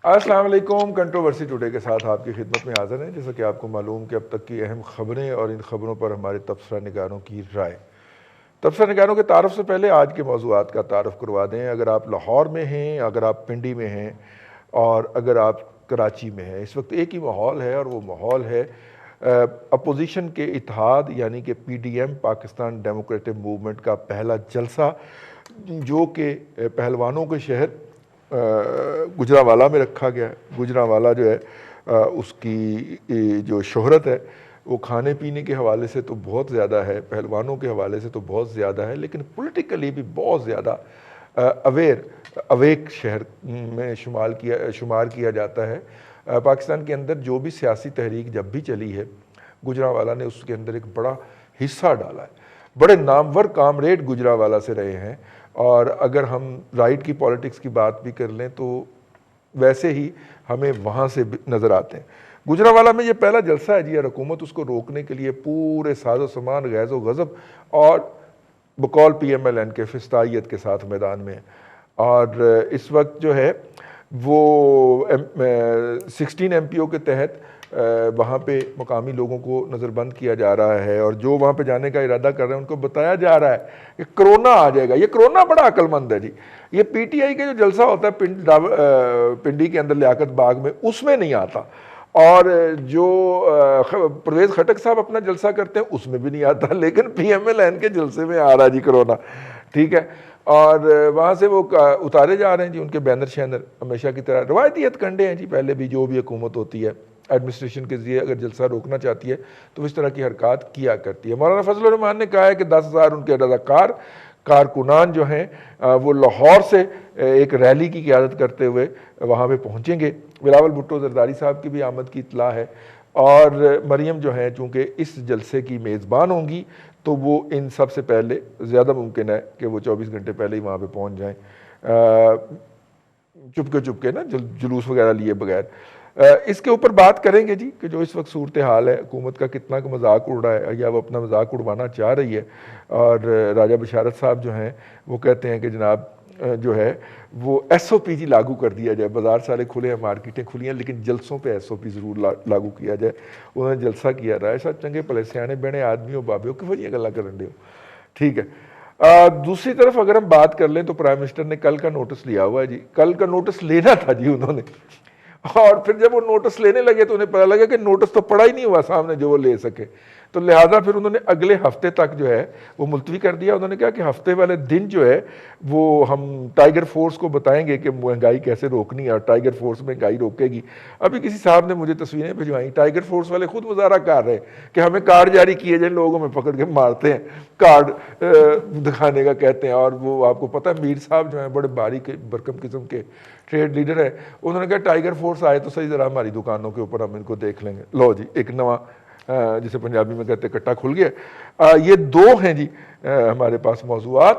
السلام علیکم. Controversy today کے ساتھ آپ کی خدمت میں حاضر ہیں. جیسا کہ آپ کو معلوم کہ اب تک کی اہم خبریں اور ان خبروں پر ہمارے تبصرہ نگاروں کی رائے. تبصرہ نگاروں کے تعارف سے پہلے آج کے موضوعات کا تعارف کروا دیں. اگر آپ لاہور میں ہیں، اگر آپ پنڈی میں ہیں اور اگر آپ کراچی میں ہیں، اس وقت ایک ہی ماحول ہے اور وہ ماحول ہے اپوزیشن کے اتحاد یعنی کہ P D M Pakistan Democratic Movement کا پہلا جلسہ، جو کہ پہلوانوں کے شہر گجرانوالہ میں رکھا گیا ہے. گجرانوالہ جو ہے اس کی جو شہرت ہے وہ کھانے پینے کے حوالے سے تو بہت زیادہ ہے، پہلوانوں کے حوالے سے تو بہت زیادہ ہے، لیکن پولیٹیکلی بھی بہت زیادہ اویک شہر میں شمار کیا جاتا ہے. پاکستان کے اندر جو بھی سیاسی تحریک جب بھی چلی ہے، گجرانوالہ نے اس کے اندر ایک بڑا حصہ ڈالا ہے. بڑے نامور کامریڈ گجرانوالہ سے رہے ہیں، اور اگر ہم رائٹ کی پالیٹکس کی بات بھی کر لیں تو ویسے ہی ہمیں وہاں سے نظر آتے ہیں. گجرانوالہ میں یہ پہلا جلسہ ہے جی، اور حکومت اس کو روکنے کے لیے پورے ساز و سامان، غیظ و غضب اور بقول پی ایم ایل این کے فستائیت کے ساتھ میدان میں ہے. اور اس وقت جو ہے وہ 16 ایم پی او کے تحت وہاں پہ مقامی لوگوں کو نظر بند کیا جا رہا ہے، اور جو وہاں پہ جانے کا ارادہ کر رہے ہیں ان کو بتایا جا رہا ہے کہ کرونا آ جائے گا. یہ کرونا بڑا عقل مند ہے جی. یہ پی ٹی آئی کا جو جلسہ ہوتا ہے پنڈی کے اندر لیاقت باغ میں، اس میں نہیں آتا، اور جو پرویز خٹک صاحب اپنا جلسہ کرتے ہیں اس میں بھی نہیں آتا، لیکن پی ایم ایل این کے جلسے میں آ رہا جی کرونا. ٹھیک ہے، اور وہاں سے وہ اتارے جا رہے ہیں جی ان کے بینر شینر. ہمیشہ کی طرح روایتی ہتھ کنڈے ہیں جی، پہلے بھی جو بھی حکومت ہوتی ہے ایڈمنسٹریشن کے ذریعے اگر جلسہ روکنا چاہتی ہے تو اس طرح کی حرکات کیا کرتی ہے. مولانا فضل الرحمان نے کہا ہے کہ 10,000 ان کے رضاکار کارکنان جو ہیں وہ لاہور سے ایک ریلی کی قیادت کرتے ہوئے وہاں پہ پہنچیں گے. بلاول بھٹو زرداری صاحب کی بھی آمد کی اطلاع ہے، اور مریم جو ہیں چونکہ اس جلسے کی میزبان ہوں گی تو وہ ان سب سے پہلے زیادہ ممکن ہے کہ وہ 24 گھنٹے پہلے ہی وہاں پہ پہنچ جائیں، چپکے نا جلوس وغیرہ لیے بغیر. اس کے اوپر بات کریں گے جی کہ جو اس وقت صورتحال ہے، حکومت کا کتنا کا مذاق اڑ رہا ہے یا وہ اپنا مذاق اڑوانا چاہ رہی ہے. اور راجہ بشارت صاحب جو ہیں وہ کہتے ہیں کہ جناب جو ہے وہ ایس او پی جی لاگو کر دیا جائے. بازار سارے کھلے ہیں، مارکیٹیں کھلی ہیں، لیکن جلسوں پہ ایس او پی ضرور لاگو کیا جائے. انہوں نے جلسہ کیا رہا ہے، سب چنگے پلے سیانے بہنے آدمیوں بابیوں کی وجہ گلا کرن دے. ٹھیک ہے، دوسری طرف اگر ہم بات کر لیں تو پرائم منسٹر نے کل کا نوٹس لیا ہوا ہے جی. کل کا نوٹس لینا تھا جی انہوں نے، اور پھر جب وہ نوٹس لینے لگے تو انہیں پتہ لگا کہ نوٹس تو پڑا ہی نہیں ہوا سامنے جو وہ لے سکے. تو لہٰذا پھر انہوں نے اگلے ہفتے تک جو ہے وہ ملتوی کر دیا. انہوں نے کہا کہ ہفتے والے دن جو ہے وہ ہم ٹائیگر فورس کو بتائیں گے کہ مہنگائی کیسے روکنی ہے، اور ٹائیگر فورس مہنگائی روکے گی. ابھی کسی صاحب نے مجھے تصویریں بھجوائیں، ٹائیگر فورس والے خود مظاہرہ کر رہے ہیں کہ ہمیں کارڈ جاری کیے جائیں، لوگوں میں پکڑ کے مارتے ہیں، کارڈ دکھانے کا کہتے ہیں. اور وہ آپ کو پتہ ہے میر صاحب جو ہیں بڑے باریک برکم قسم کے ٹریڈ لیڈر ہے، انہوں نے کہا ٹائیگر فورس آئے تو صحیح ذرا ہماری دکانوں کے اوپر ہم ان کو دیکھ لیں گے. لو جی ایک نواں جسے پنجابی میں کہتے ہیں کٹا کھل گیا. یہ دو ہیں جی ہمارے پاس موضوعات،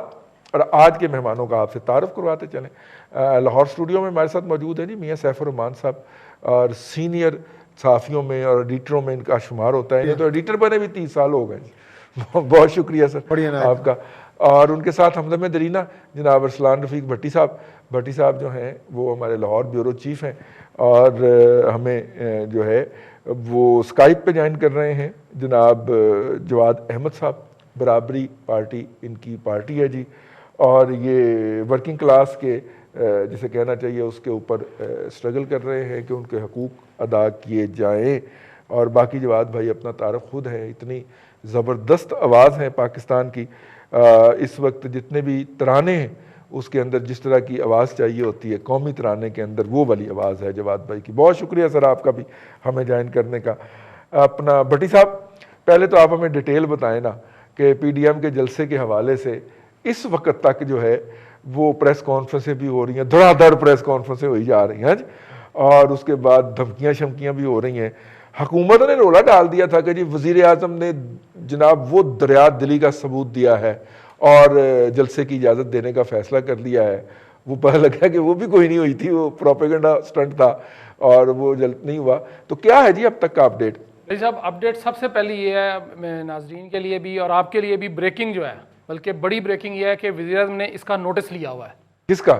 اور آج کے مہمانوں کا آپ سے تعارف کرواتے چلیں. لاہور اسٹوڈیو میں ہمارے ساتھ موجود ہیں جی میاں سیف الرحمان صاحب، اور سینئر صحافیوں میں اور ایڈیٹروں میں ان کا شمار ہوتا ہے. یہ تو ایڈیٹر بنے بھی 30 سال ہو گئے جی. بہت شکریہ سر آپ کا. اور ان کے ساتھ ہمدم درینا جناب ارسلان رفیق بھٹی صاحب جو ہیں وہ ہمارے لاہور بیورو چیف ہیں، اور ہمیں جو ہے وہ اسکائپ پہ جوائن کر رہے ہیں جناب جواد احمد صاحب. برابری پارٹی ان کی پارٹی ہے جی، اور یہ ورکنگ کلاس کے جسے کہنا چاہیے اس کے اوپر اسٹرگل کر رہے ہیں کہ ان کے حقوق ادا کیے جائیں. اور باقی جواد بھائی اپنا تعارف خود ہے، اتنی زبردست آواز ہے پاکستان کی. اس وقت جتنے بھی ترانے ہیں اس کے اندر جس طرح کی آواز چاہیے ہوتی ہے قومی ترانے کے اندر، وہ والی آواز ہے جواد بھائی کی. بہت شکریہ سر آپ کا بھی ہمیں جوائن کرنے کا. اپنا بھٹی صاحب پہلے تو آپ ہمیں ڈیٹیل بتائیں نا کہ پی ڈی ایم کے جلسے کے حوالے سے اس وقت تک جو ہے وہ پریس کانفرنسیں بھی ہو رہی ہیں، دھڑا دھڑ پریس کانفرنسیں ہوئی جا رہی ہیں جی، اور اس کے بعد دھمکیاں شمکیاں بھی ہو رہی ہیں. حکومت نے رولا ڈال دیا تھا کہ جی وزیر اعظم نے جناب وہ دریا دلی کا ثبوت دیا ہے اور جلسے کی اجازت دینے کا فیصلہ کر لیا ہے. وہ پتہ لگا کہ وہ بھی کوئی نہیں ہوئی تھی، وہ پروپیگنڈا سٹنٹ تھا اور وہ جلد نہیں ہوا. تو کیا ہے جی اب تک کا اپڈیٹ؟ بھائی صاحب اپڈیٹ سب سے پہلی یہ ہے ناظرین کے لیے بھی اور آپ کے لیے بھی بریکنگ جو ہے، بلکہ بڑی بریکنگ یہ ہے کہ وزیر اعظم نے اس کا نوٹس لیا ہوا ہے. کس کا؟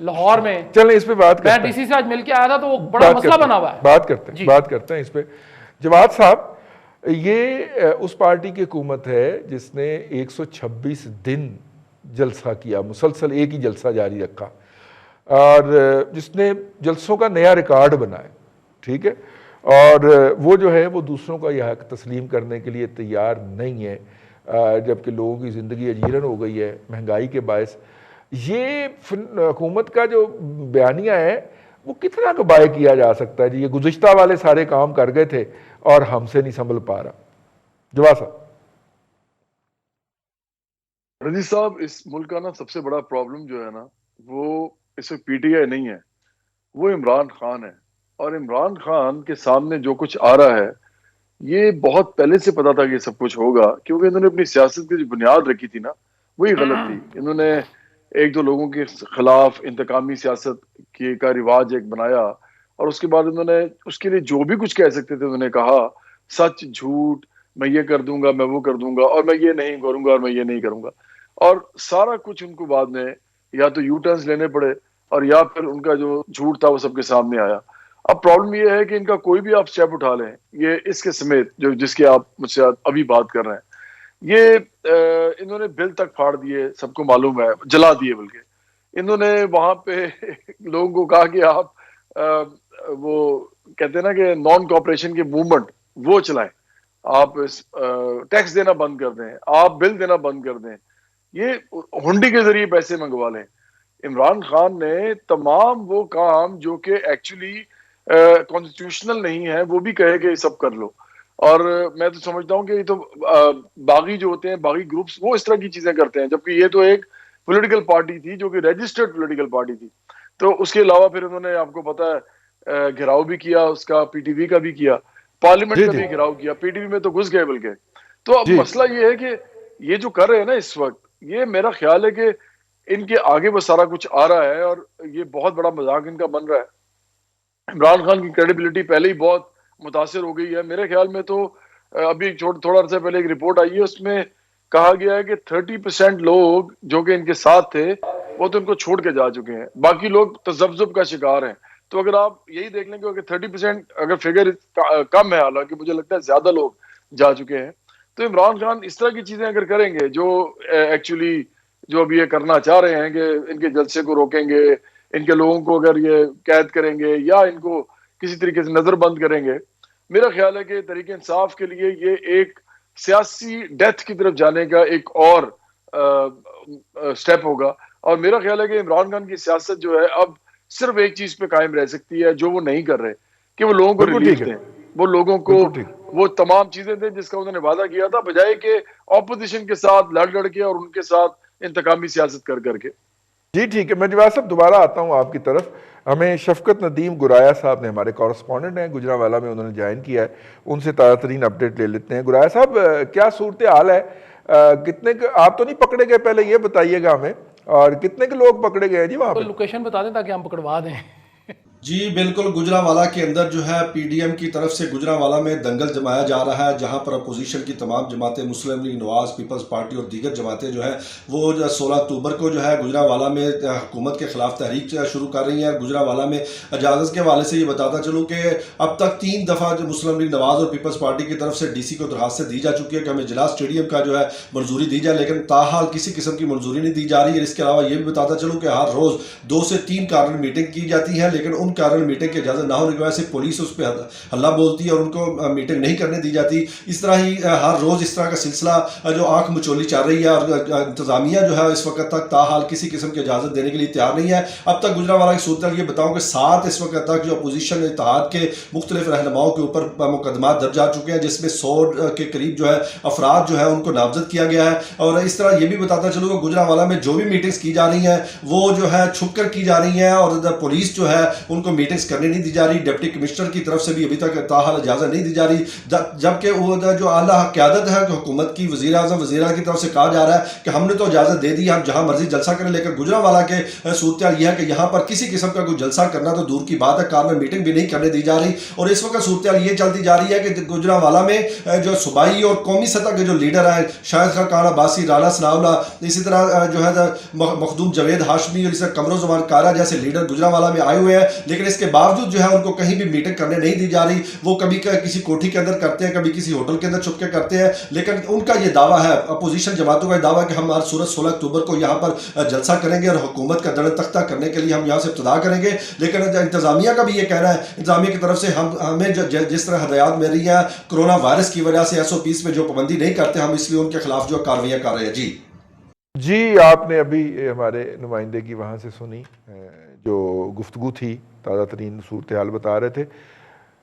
لاہور میں چلیں اس پہ بات میں کرتے ڈی سی سے آج مل کے آیا تھا تو وہ بڑا مسئلہ بنا ہوا ہے. بات کرتے ہیں اس پہ. جواد صاحب یہ اس پارٹی کی حکومت ہے جس نے 126 دن جلسہ کیا, مسلسل ایک ہی جلسہ جاری رکھا, اور جس نے جلسوں کا نیا ریکارڈ بنایا, ٹھیک ہے, اور وہ جو ہے وہ دوسروں کا یہ حق تسلیم کرنے کے لیے تیار نہیں ہے, جبکہ لوگوں کی زندگی اجیرن ہو گئی ہے مہنگائی کے باعث. یہ حکومت کا جو بیانیہ ہے وہ کتنا کبائے کیا جا سکتا ہے جی؟ یہ گزشتہ والے سارے کام کر گئے تھے اور ہم سے نہیں سنبھل پا رہا. جواد صاحب. رضی صاحب, اس ملک کا نا سب سے بڑا پرابلم جو ہے نا وہ اس وقت پی ٹی آئی نہیں ہے, وہ عمران خان ہے. اور عمران خان کے سامنے جو کچھ آ رہا ہے یہ بہت پہلے سے پتا تھا کہ یہ سب کچھ ہوگا, کیونکہ انہوں نے اپنی سیاست کی جو بنیاد رکھی تھی نا وہی غلط تھی. انہوں نے ایک دو لوگوں کے خلاف انتقامی سیاست کا رواج ایک بنایا, اور اس کے بعد انہوں نے اس کے لیے جو بھی کچھ کہہ سکتے تھے انہوں نے کہا, سچ جھوٹ, میں یہ کر دوں گا, میں وہ کر دوں گا, اور میں یہ نہیں کروں گا, اور میں یہ نہیں کروں گا. اور سارا کچھ ان کو بعد میں یا تو یو ٹرنز لینے پڑے, اور یا پھر ان کا جو جھوٹ تھا وہ سب کے سامنے آیا. اب پرابلم یہ ہے کہ ان کا کوئی بھی آپ سٹیپ اٹھا لیں, یہ اس کے سمیت جو جس کی آپ مجھ سے ابھی بات کر رہے ہیں, یہ انہوں نے بل تک پھاڑ دیے, سب کو معلوم ہے, جلا دیے. بلکہ انہوں نے وہاں پہ لوگوں کو کہا کہ آپ وہ کہتے ہیں نا کہ نان کوآپریشن کی موومنٹ وہ چلائیں, آپ ٹیکس دینا بند کر دیں, آپ بل دینا بند کر دیں, یہ ہنڈی کے ذریعے پیسے منگوا لیں. عمران خان نے تمام وہ کام جو کہ ایکچولی کانسٹیٹیوشنل نہیں ہے وہ بھی کہے کہ یہ سب کر لو. اور میں تو سمجھتا ہوں کہ یہ تو باغی جو ہوتے ہیں, باغی گروپس, وہ اس طرح کی چیزیں کرتے ہیں, جبکہ یہ تو ایک پولیٹیکل پارٹی تھی جو کہ رجسٹرڈ پولیٹیکل پارٹی تھی. تو اس کے علاوہ پھر انہوں نے, آپ کو پتا ہے, گھراؤ بھی کیا اس کا, پی ٹی وی کا بھی کیا, پارلیمنٹ کا بھی گھراؤ کیا, پی ٹی وی میں تو گھس گئے بلکہ. تو اب مسئلہ یہ ہے کہ یہ جو کر رہے ہیں نا اس وقت, یہ میرا خیال ہے کہ ان کے آگے وہ سارا کچھ آ رہا ہے, اور یہ بہت بڑا مذاق ان کا بن رہا ہے. عمران خان کی کریڈیبلٹی پہلے ہی بہت متاثر ہو گئی ہے. میرے خیال میں تو ابھی تھوڑا عرصہ پہلے ایک رپورٹ آئی ہے, اس میں کہا گیا ہے کہ 30% لوگ جو کہ ان کے ساتھ تھے وہ تو ان کو چھوڑ کے جا چکے ہیں, باقی لوگ تذبذب کا شکار ہیں. تو اگر آپ یہی دیکھ لیں کہ 30% اگر فگر کم ہے, حالانکہ مجھے لگتا ہے زیادہ لوگ جا چکے ہیں, تو عمران خان اس طرح کی چیزیں اگر کریں گے جو ایکچولی جو ابھی یہ کرنا چاہ رہے ہیں کہ ان کے جلسے کو روکیں گے, ان کے لوگوں کو اگر یہ قید کریں گے یا ان کو کسی طریقے سے نظر بند کریں گے, میرا خیال ہے کہ تحریک انصاف کے لیے یہ ایک سیاسی ڈیتھ کی طرف جانے کا ایک اور سٹیپ ہوگا. اور میرا خیال ہے کہ عمران خان کی سیاست جو ہے اب صرف ایک چیز پہ قائم رہ سکتی ہے جو وہ نہیں کر رہے, کہ وہ لوگوں کو ریلیف دیں, وہ لوگوں کو وہ تمام چیزیں دیں جس کا انہوں نے وعدہ کیا تھا, بجائے کہ اپوزیشن کے ساتھ لڑ کے اور ان کے ساتھ انتقامی سیاست کر کے. جی ٹھیک ہے, میں جواد صاحب دوبارہ آتا ہوں آپ کی طرف. ہمیں شفقت ندیم گرایا صاحب نے, ہمارے کورسپونڈنٹ ہیں گجرانوالہ میں, انہوں نے جوائن کیا ہے, ان سے تازہ ترین اپڈیٹ لے لیتے ہیں. گرایا صاحب, کیا صورتحال ہے؟ کتنے آپ تو نہیں پکڑے گئے, پہلے یہ بتائیے گا ہمیں, اور کتنے کے لوگ پکڑے گئے جی وہاں پہ؟ لوکیشن بتا دیں تاکہ ہم پکڑوا دیں. جی بالکل, گجرانوالہ کے اندر جو ہے پی ڈی ایم کی طرف سے گجرانوالہ میں دنگل جمایا جا رہا ہے, جہاں پر اپوزیشن کی تمام جماعتیں, مسلم لیگ نواز, پیپلز پارٹی اور دیگر جماعتیں جو ہیں وہ 16 اکتوبر کو جو ہے گجرانوالہ میں حکومت کے خلاف تحریک شروع کر رہی ہیں. گجرانوالہ میں اجازت کے حوالے سے یہ بتاتا چلوں کہ اب تک 3 دفعہ جو مسلم لیگ نواز اور پیپلز پارٹی کی طرف سے ڈی سی کو درخواستیں دی جا چکی ہے کہ ہمیں اجلاس اسٹیڈیم کا جو ہے منظوری دی جائے, لیکن تاحال کسی قسم کی منظوری نہیں دی جا رہی ہے. اس کے علاوہ یہ بھی بتاتا چلوں کہ ہر روز 2 سے 3 کارنر میٹنگ کی جاتی ہے, لیکن ان کارنر میٹنگ کے نہ ہونے کی وجہ سے پولیس اس پہ ہلہ بولتی ہے اور ان کو میٹنگ نہیں کرنے دی جاتی. اس طرح ہی ہر روز اس طرح کا سلسلہ جو آنکھ مچولی چل رہی ہے, اور انتظامیہ جو ہے اس وقت تک تاحال کسی قسم کی اجازت دینے کے لیے تیار نہیں ہے. اب تک گجرانوالہ کی صورتحال یہ بتاؤں کہ 7 اس وقت تک جو اپوزیشن اتحاد کے مختلف رہنماؤں کے اوپر مقدمات درج آ چکے ہیں, جس میں 100 کے قریب جو ہے افراد جو ہے ان کو نامزد کیا گیا ہے. اور اس طرح یہ بھی بتاتا چلوں کہ گجرانوالہ میں جو بھی میٹنگز کی جا رہی ہیں وہ جو ہے چھپ کر کی جا رہی ہیں, اور پولیس جو ہے ان ان کو میٹنگز کرنے نہیں دی جا رہی, ڈپٹی کمشنر کی طرف سے بھی ابھی تک تاحال اجازت نہیں دی جا رہی, جبکہ وہ جو اعلیٰ قیادت ہے کہ حکومت کی, وزیر اعظم وزیراء کی طرف سے کہا جا رہا ہے کہ ہم نے تو اجازت دے دی, ہم جہاں مرضی جلسہ کریں, لیکن گجرانوالہ کے صورتحال یہ ہے کہ یہاں پر کسی قسم کا کوئی جلسہ کرنا تو دور کی بات ہے, کار میں میٹنگ بھی نہیں کرنے دی جا رہی. اور اس وقت صورتحال یہ چلتی جا رہی ہے کہ گجرانوالہ میں جو صوبائی اور قومی سطح کے جو لیڈر ہیں, شاہد خاقان عباسی, رانا ثناء اللہ, اسی طرح جو ہے مخدوم جاوید ہاشمی اور اس طرح قمر زمان کارا جیسے لیڈر گجرانوالہ میں آئے ہوئے ہیں, لیکن اس کے باوجود جو ہے ان کو کہیں بھی میٹنگ کرنے نہیں دی جا رہی. وہ کبھی کسی کوٹھی کے اندر کرتے ہیں, کبھی کسی ہوٹل کے اندر چھپ کے کرتے ہیں, لیکن ان کا یہ دعویٰ ہے, اپوزیشن جماعتوں کا یہ دعویٰ ہے کہ ہم ہر صورت 16 اکتوبر کو یہاں پر جلسہ کریں گے اور حکومت کا درد تختہ کرنے کے لیے ہم یہاں سے ابتدا کریں گے. لیکن انتظامیہ کا بھی یہ کہنا ہے, انتظامیہ کی طرف سے ہمیں جس طرح ہدایات مل رہی ہیں کرونا وائرس کی وجہ سے SOPs میں جو پابندی نہیں کرتے, ہم اس لیے ان کے خلاف جو کاروائیاں کر رہے ہیں. جی آپ نے ابھی ہمارے نمائندے کی وہاں سے سنی جو گفتگو تھی, تازہ ترین صورتحال بتا رہے تھے.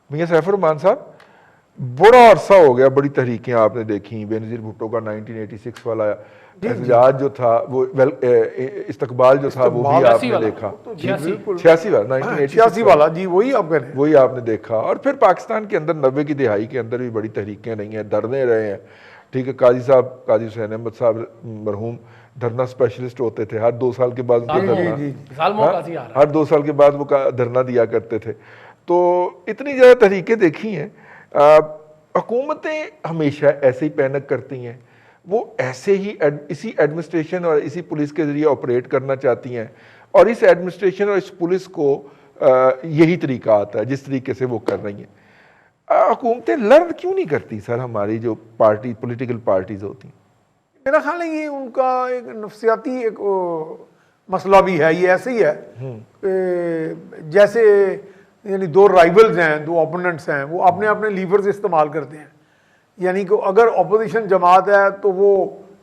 میاں سیف الرحمان صاحب, بڑا عرصہ ہو گیا, بڑی تحریکیں آپ نے دیکھیں, بے نظیر بھٹو کا 1986 والا احتجاج جو تھا, وہ استقبال جو تھا وہ بھی آپ نے دیکھا, 86 والا, جی وہی آپ کہہ رہے ہیں, وہی آپ نے دیکھا. اور پھر پاکستان کے اندر 90 کی دہائی کے اندر بھی بڑی تحریکیں رہی ہیں, دھرنے رہے ہیں. ٹھیک ہے, قاضی صاحب, قاضی حسین احمد صاحب مرحوم دھرنا اسپیشلسٹ ہوتے تھے, ہر 2 سال کے بعد ہر 2 سال کے بعد وہ دھرنا دیا کرتے تھے. تو اتنی زیادہ تحریکیں دیکھی ہیں. حکومتیں ہمیشہ ایسے ہی پینک کرتی ہیں, وہ ایسے ہی اسی ایڈمنسٹریشن اور اسی پولیس کے ذریعے آپریٹ کرنا چاہتی ہیں, اور اس ایڈمنسٹریشن اور اس پولیس کو یہی طریقہ آتا ہے جس طریقے سے وہ کر رہی ہیں. حکومتیں لرن کیوں نہیں کرتی سر, ہماری جو پارٹی پولیٹیکل پارٹیز ہوتی ہیں؟ میرا خیال ہے یہ ان کا ایک نفسیاتی ایک مسئلہ بھی ہے. یہ ایسے ہی ہے جیسے یعنی 2 رائیولز ہیں, 2 اوپوننٹس ہیں, وہ اپنے اپنے لیورز استعمال کرتے ہیں. یعنی کہ اگر اپوزیشن جماعت ہے تو وہ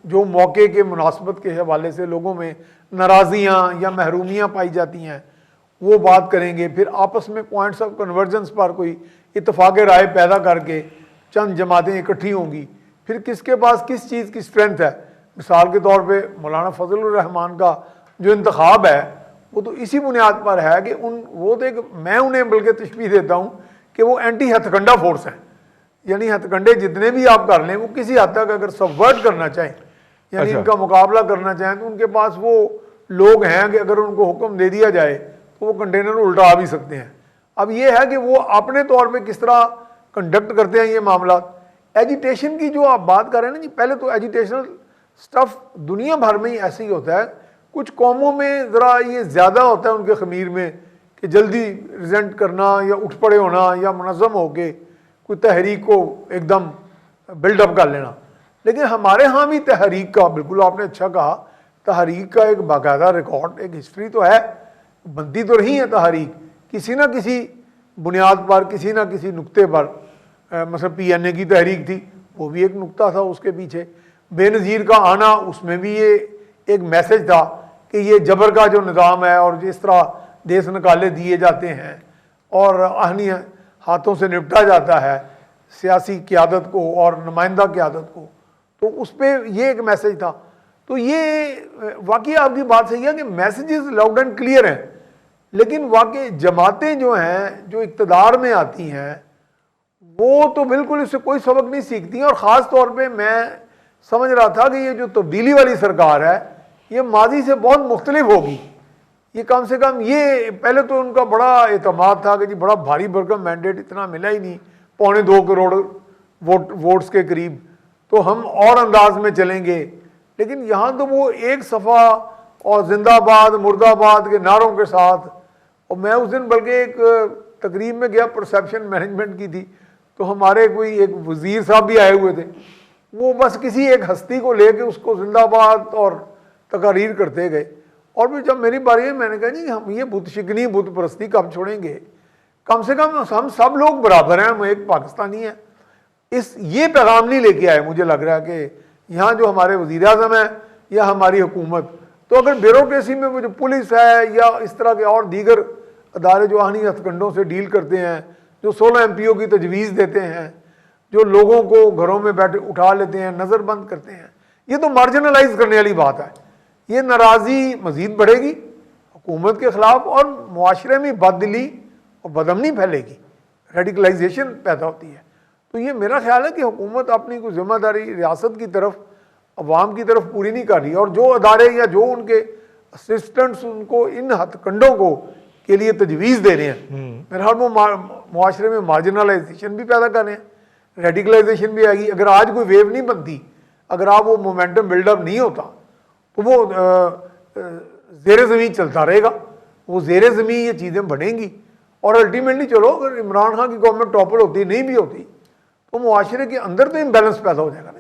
جو موقع کے مناسبت کے حوالے سے لوگوں میں ناراضیاں یا محرومیاں پائی جاتی ہیں وہ بات کریں گے, پھر آپس میں پوائنٹس آف کنورجنس پر کوئی اتفاق رائے پیدا کر کے چند جماعتیں اکٹھی ہوں گی. پھر کس کے پاس کس چیز کی اسٹرینتھ ہے, مثال کے طور پہ مولانا فضل الرحمان کا جو انتخاب ہے وہ تو اسی بنیاد پر ہے کہ وہ تو میں انہیں بلکہ تشبیہ دیتا ہوں کہ وہ اینٹی ہتھ کنڈا فورس ہیں. یعنی ہتھ کنڈے جتنے بھی آپ کر لیں وہ کسی حد تک اگر سبورٹ کرنا چاہیں, یعنی ان کا مقابلہ کرنا چاہیں, تو ان کے پاس وہ لوگ ہیں کہ اگر ان کو حکم دے دیا جائے تو وہ کنٹینر الٹا بھی سکتے ہیں. اب یہ ہے کہ وہ اپنے طور پہ کس طرح کنڈکٹ کرتے ہیں یہ معاملات. ایجیٹیشن کی جو آپ بات کر رہے ہیں نا جی, پہلے تو ایجیٹیشنل سٹف دنیا بھر میں ہی ایسے ہی ہوتا ہے. کچھ قوموں میں ذرا یہ زیادہ ہوتا ہے ان کے خمیر میں کہ جلدی ریزنٹ کرنا یا اٹھ پڑے ہونا یا منظم ہو کے کوئی تحریک کو ایک دم بلڈ اپ کر لینا. لیکن ہمارے ہاں بھی تحریک کا, بالکل آپ نے اچھا کہا, تحریک کا ایک باقاعدہ ریکارڈ, ایک ہسٹری تو ہے, بنتی تو رہی ہے تحریک کسی نہ کسی بنیاد پر, کسی نہ کسی نقطے پر. مثلا PNA کی تحریک تھی, وہ بھی ایک نقطہ تھا اس کے پیچھے. بے نظیر کا آنا, اس میں بھی یہ ایک میسج تھا کہ یہ جبر کا جو نظام ہے اور جس طرح دیس نکالے دیے جاتے ہیں اور آہنی ہاتھوں سے نپٹا جاتا ہے سیاسی قیادت کو اور نمائندہ قیادت کو, تو اس پہ یہ ایک میسج تھا. تو یہ واقعی آپ کی بات صحیح ہے کہ میسیجز لاؤڈ اینڈ کلیئر ہیں, لیکن واقعی جماعتیں جو ہیں جو اقتدار میں آتی ہیں وہ تو بالکل اس سے کوئی سبق نہیں سیکھتی ہیں. اور خاص طور پہ میں سمجھ رہا تھا کہ یہ جو تبدیلی والی سرکار ہے یہ ماضی سے بہت مختلف ہوگی. یہ کم سے کم یہ پہلے تو ان کا بڑا اعتماد تھا کہ جی بڑا بھاری بھرکم مینڈیٹ, اتنا ملا ہی نہیں, 2.25 کروڑ ووٹس کے قریب, تو ہم اور انداز میں چلیں گے. لیکن یہاں تو وہ ایک صفحہ اور زندہ آباد مردہ آباد کے نعروں کے ساتھ. اور میں اس دن بلکہ ایک تقریب میں گیا, پرسیپشن مینجمنٹ کی تھی, تو ہمارے کوئی ایک وزیر صاحب بھی آئے ہوئے تھے, وہ بس کسی ایک ہستی کو لے کے اس کو زندہ آباد اور تقاریر کرتے گئے. اور پھر جب میری باری ہے میں نے کہا جی ہم یہ بت شکنی بت پرستی کب چھوڑیں گے, کم سے کم ہم سب لوگ برابر ہیں, ہم ایک پاکستانی ہیں. یہ پیغام نہیں لے کے آئے مجھے لگ رہا ہے کہ یہاں جو ہمارے وزیر اعظم ہیں یا ہماری حکومت, تو اگر بیوروکریسی میں وہ جو پولیس ہے یا اس طرح کے اور دیگر ادارے جو آہنی ہتھ کنڈوں سے ڈیل کرتے ہیں, جو 16 MPO کی تجویز دیتے ہیں, جو لوگوں کو گھروں میں بیٹھے اٹھا لیتے ہیں, نظر بند کرتے ہیں, یہ تو مارجنلائز کرنے والی بات ہے. یہ ناراضی مزید بڑھے گی حکومت کے خلاف اور معاشرے میں بد دلی اور بدامنی پھیلے گی، ریڈیکلائزیشن پیدا ہوتی ہے. تو یہ میرا خیال ہے کہ حکومت اپنی کوئی ذمہ داری ریاست کی طرف، عوام کی طرف پوری نہیں کر رہی، اور جو ادارے یا جو ان کے اسسٹنٹس ان کو ان ہتھ کنڈوں کو کے لیے تجویز دے رہے ہیں، میرے خیال میں معاشرے میں مارجنلائزیشن بھی پیدا کر رہے ہیں، ریڈیکلائزیشن بھی آئے گی. اگر آج کوئی ویو نہیں بنتی، اگر آپ وہ مومنٹم بلڈ اپ نہیں ہوتا، تو وہ زیر زمین چلتا رہے گا، وہ زیر زمین یہ چیزیں بڑھیں گی، اور الٹیمیٹلی چلو اگر عمران خان کی گورنمنٹ ٹاپر ہوتی نہیں بھی ہوتی تو معاشرے کے اندر تو امبیلنس پیدا ہو جائے گا نا،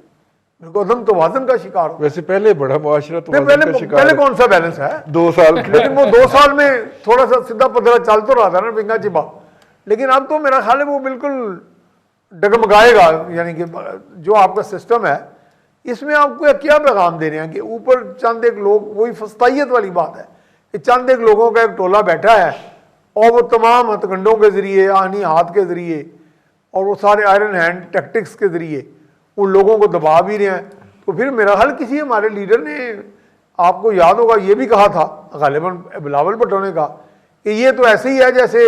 بالکل عدم توازن کا شکار ہو. ویسے پہلے بڑا معاشرہ توازن کا شکار پہلے ہے. کون سا بیلنس ہے 2 سال لیکن وہ 2 سال میں تھوڑا سا سیدھا پدرا چل تو رہا تھا نا پنگا چبا، لیکن اب تو میرا خیال ہے وہ بالکل ڈگمگائے گا. یعنی کہ جو آپ کا سسٹم ہے اس میں آپ کو کیا پیغام دے رہے ہیں کہ اوپر چند ایک لوگ، وہی فسطائیت والی بات ہے کہ چند ایک لوگوں کا ایک ٹولہ بیٹھا ہے اور وہ تمام ہتھ کنڈوں کے ذریعے، آہنی ہاتھ کے ذریعے اور وہ سارے آئرن ہینڈ ٹیکٹکس کے ذریعے ان لوگوں کو دبا بھی رہے ہیں. تو پھر میرا حل کسی ہمارے لیڈر نے، آپ کو یاد ہوگا یہ بھی کہا تھا غالباً بلاول بھٹو نے کہا کہ یہ تو ایسے ہی ہے جیسے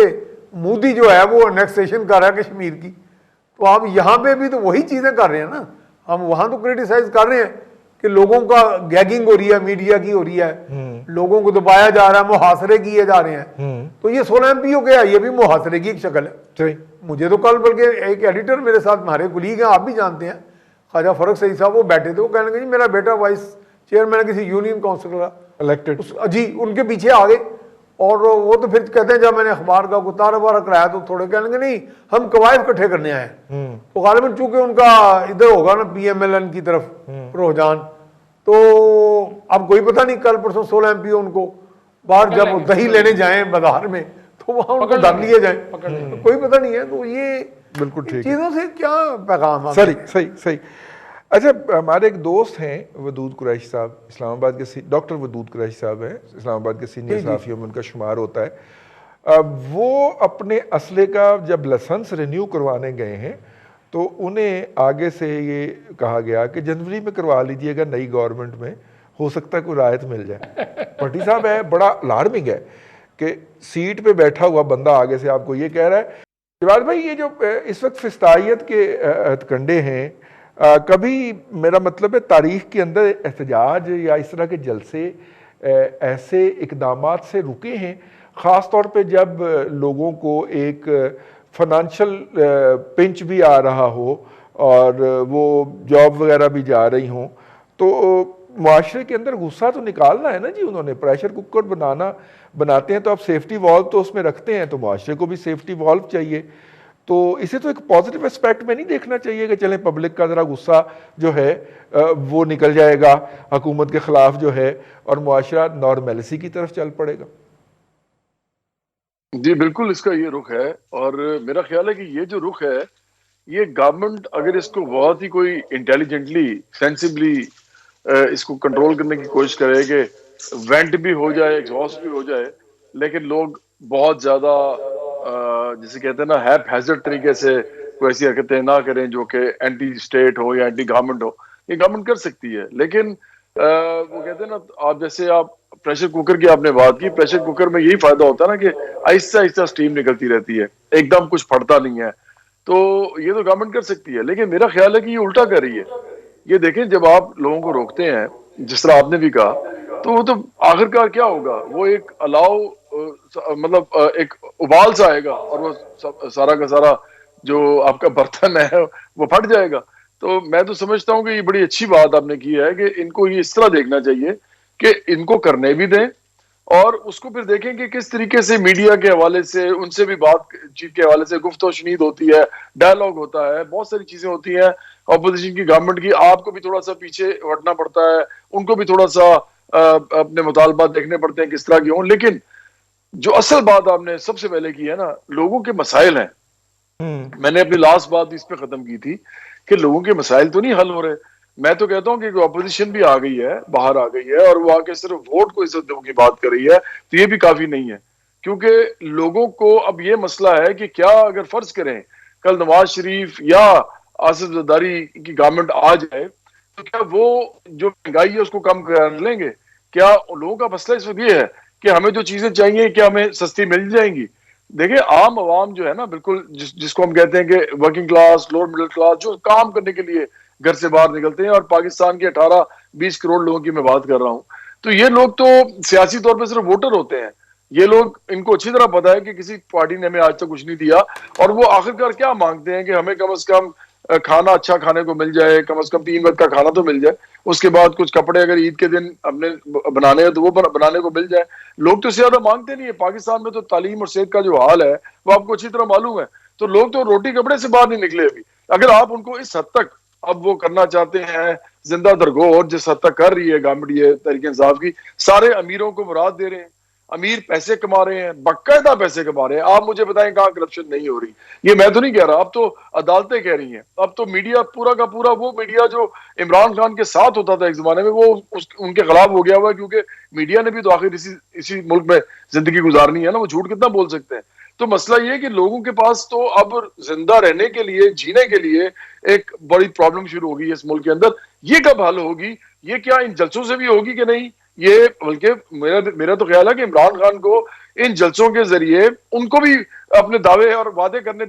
مودی جو ہے وہ انیکسیشن کر رہا ہے کشمیر کی. تو آپ یہاں پہ بھی تو وہی چیزیں کر رہے ہیں نا. ہم وہاں تو کریٹیسائز کر رہے ہیں کہ لوگوں کا گیگنگ ہو رہی ہے، میڈیا کی ہو رہی ہے، لوگوں کو دبایا جا رہا ہے، محاصرے کیے جا رہے ہیں. تو یہ 16 MP گیا، یہ بھی محاصرے کی ایک شکل ہے. مجھے تو کل بلکہ ایک ایڈیٹر میرے ساتھ ہمارے کلیگ ہیں، آپ بھی جانتے ہیں، خواجہ فرق سعید صاحب، وہ بیٹھے تھے، وہ کہنے لگے جی میرا بیٹا وائس چیئرمین کسی یونین کونسل کا الیکٹڈ، جی ان کے پیچھے آ گئے. اور وہ تو پھر کہتے ہیں جب میں نے اخبار کا کتارہ وارہ کرایا تو تھوڑے کہنے لگے نہیں ہم قواعد اکٹھے کرنے آئے ہیں. تو غالباً چونکہ ان کا ادھر ہوگا نا PMLN کی طرف رجحان، تو اب کوئی پتہ نہیں کل پرسوں 16 MP ان کو باہر جب وہ دہی لینے جائیں بازار میں تو وہاں ان کو دب لیے جائیں، کوئی پتہ نہیں ہے. تو یہ بالکل ٹھیک چیزوں سے کیا پیغام؟ صحیح. اچھا، ہمارے ایک دوست ہیں ودود قریشی صاحب، اسلام آباد کے، ڈاکٹر ودود قریشی صاحب ہیں، اسلام آباد کے سینئر صحافیوں میں ان کا شمار ہوتا ہے. وہ اپنے اسلحے کا جب لائسنس رینیو کروانے گئے ہیں تو انہیں آگے سے یہ کہا گیا کہ جنوری میں کروا لیجئے گا، نئی گورنمنٹ میں ہو سکتا ہے کوئی رعایت مل جائے. بھٹی صاحب ہے، بڑا الارمنگ ہے کہ سیٹ پہ بیٹھا ہوا بندہ آگے سے آپ کو یہ کہہ رہا ہے. جواد بھائی، یہ جو اس وقت فسطائیت کے ہتھ کنڈے ہیں، کبھی میرا مطلب ہے تاریخ کے اندر احتجاج یا اس طرح کے جلسے ایسے اقدامات سے رکے ہیں، خاص طور پہ جب لوگوں کو ایک فنانشل پنچ بھی آ رہا ہو اور وہ جاب وغیرہ بھی جا رہی ہوں، تو معاشرے کے اندر غصہ تو نکالنا ہے نا جی. انہوں نے پریشر کوکر بناتے ہیں تو آپ سیفٹی والو تو اس میں رکھتے ہیں، تو معاشرے کو بھی سیفٹی والو چاہیے. تو اسے تو ایک پازیٹیو اسپیکٹ میں نہیں دیکھنا چاہیے کہ چلیں پبلک کا ذرا غصہ جو ہے وہ نکل جائے گا حکومت کے خلاف جو ہے، اور معاشرہ نارملسی کی طرف چل پڑے گا. جی بالکل، اس کا یہ رخ ہے، اور میرا خیال ہے کہ یہ جو رخ ہے یہ گورنمنٹ اگر اس کو بہت ہی کوئی انٹیلیجنٹلی، سینسبلی اس کو کنٹرول کرنے کی کوشش کرے کہ وینٹ بھی ہو جائے، ایگزاسٹ بھی ہو جائے، لیکن لوگ بہت زیادہ جسے کہتے ہیں نا ہیپ ہیزرڈ طریقے سے کوئی ایسی حرکتیں نہ کریں جو کہ اینٹی اسٹیٹ ہو یا اینٹی گورنمنٹ ہو. یہ گورنمنٹ کر سکتی ہے، لیکن وہ کہتے ہیں نا، آپ جیسے آپ پریشر کوکر کی آپ نے بات کی، پریشر کوکر میں یہی فائدہ ہوتا ہے نا کہ آہستہ آہستہ سٹیم نکلتی رہتی ہے، ایک دم کچھ پھٹتا نہیں ہے. تو یہ تو گورنمنٹ کر سکتی ہے، لیکن میرا خیال ہے کہ یہ الٹا کر رہی ہے. یہ دیکھیں، جب آپ لوگوں کو روکتے ہیں جس طرح آپ نے بھی کہا، تو وہ تو آخرکار کیا ہوگا، وہ ایک الاؤ، مطلب ایک ابال سا آئے گا اور وہ سارا کا سارا جو آپ کا برتن ہے وہ پھٹ جائے گا. تو میں تو سمجھتا ہوں کہ یہ بڑی اچھی بات آپ نے کی ہے کہ ان کو یہ اس طرح دیکھنا چاہیے کہ ان کو کرنے بھی دیں، اور اس کو پھر دیکھیں کہ کس طریقے سے میڈیا کے حوالے سے، ان سے بھی بات چیت کے حوالے سے گفت و شنید ہوتی ہے، ڈائلاگ ہوتا ہے، بہت ساری چیزیں ہوتی ہیں اپوزیشن کی، گورنمنٹ کی. آپ کو بھی تھوڑا سا پیچھے ہٹنا پڑتا ہے، ان کو بھی تھوڑا سا اپنے مطالبات دیکھنے پڑتے ہیں کس طرح کی ہوں. لیکن جو اصل بات آپ نے سب سے پہلے کی ہے نا، لوگوں کے مسائل ہیں. میں نے اپنی لاسٹ بات اس پہ ختم کی تھی کہ لوگوں کے مسائل تو نہیں حل ہو رہے. میں تو کہتا ہوں کہ اپوزیشن بھی آ گئی ہے، باہر آ گئی ہے، اور وہ آ کے صرف ووٹ کو عزت دو کی بات کر رہی ہے، تو یہ بھی کافی نہیں ہے. کیونکہ لوگوں کو اب یہ مسئلہ ہے کہ کیا اگر فرض کریں کل نواز شریف یا آصف زرداری کی گورنمنٹ آ جائے تو کیا وہ جو مہنگائی ہے اس کو کم کر لیں گے؟ کیا لوگوں کا مسئلہ اس وقت یہ ہے کہ ہمیں جو چیزیں چاہیے کیا ہمیں سستی مل جائیں گی؟ دیکھیں عام عوام جو ہے نا بالکل جس کو ہم کہتے ہیں کہ working class lower middle class جو کام کرنے کے لیے گھر سے باہر نکلتے ہیں اور پاکستان کے 18-20 کروڑ لوگوں کی میں بات کر رہا ہوں تو یہ لوگ تو سیاسی طور پہ صرف ووٹر ہوتے ہیں. یہ لوگ ان کو اچھی طرح پتا ہے کہ کسی پارٹی نے ہمیں آج تک کچھ نہیں دیا اور وہ آخرکار کیا مانگتے ہیں کہ ہمیں کم از کم کھانا اچھا کھانے کو مل جائے, کم از کم 3 وقت کا کھانا تو مل جائے, اس کے بعد کچھ کپڑے اگر عید کے دن اپنے بنانے ہیں تو وہ بنانے کو مل جائے. لوگ تو زیادہ مانگتے نہیں ہے. پاکستان میں تو تعلیم اور صحت کا جو حال ہے وہ آپ کو اچھی طرح معلوم ہے, تو لوگ تو روٹی کپڑے سے باہر نہیں نکلے ابھی. اگر آپ ان کو اس حد تک اب وہ کرنا چاہتے ہیں زندہ درگور جس حد تک کر رہی ہے گورنمنٹ یہ تحریک انصاف کی, سارے امیروں کو مراد دے رہے ہیں, امیر پیسے کما رہے ہیں, باقاعدہ پیسے کما رہے ہیں. آپ مجھے بتائیں کہاں کرپشن نہیں ہو رہی؟ یہ میں تو نہیں کہہ رہا, اب تو عدالتیں کہہ رہی ہیں. اب تو میڈیا پورا کا پورا وہ میڈیا جو عمران خان کے ساتھ ہوتا تھا ایک زمانے میں وہ ان کے خلاف ہو گیا ہوا ہے, کیونکہ میڈیا نے بھی تو آخر اسی ملک میں زندگی گزارنی ہے نا, وہ جھوٹ کتنا بول سکتے ہیں. تو مسئلہ یہ ہے کہ لوگوں کے پاس تو اب زندہ رہنے کے لیے جینے کے لیے ایک بڑی پرابلم شروع ہوگی اس ملک کے اندر. یہ کب حل ہوگی؟ یہ کیا ان جلسوں سے بھی ہوگی کہ نہیں؟ یہ بلکہ میرا تو خیال ہے کہ عمران خان کو ان جلسوں کے ذریعے ان کو بھی اپنے دعوے اور وعدے کرنے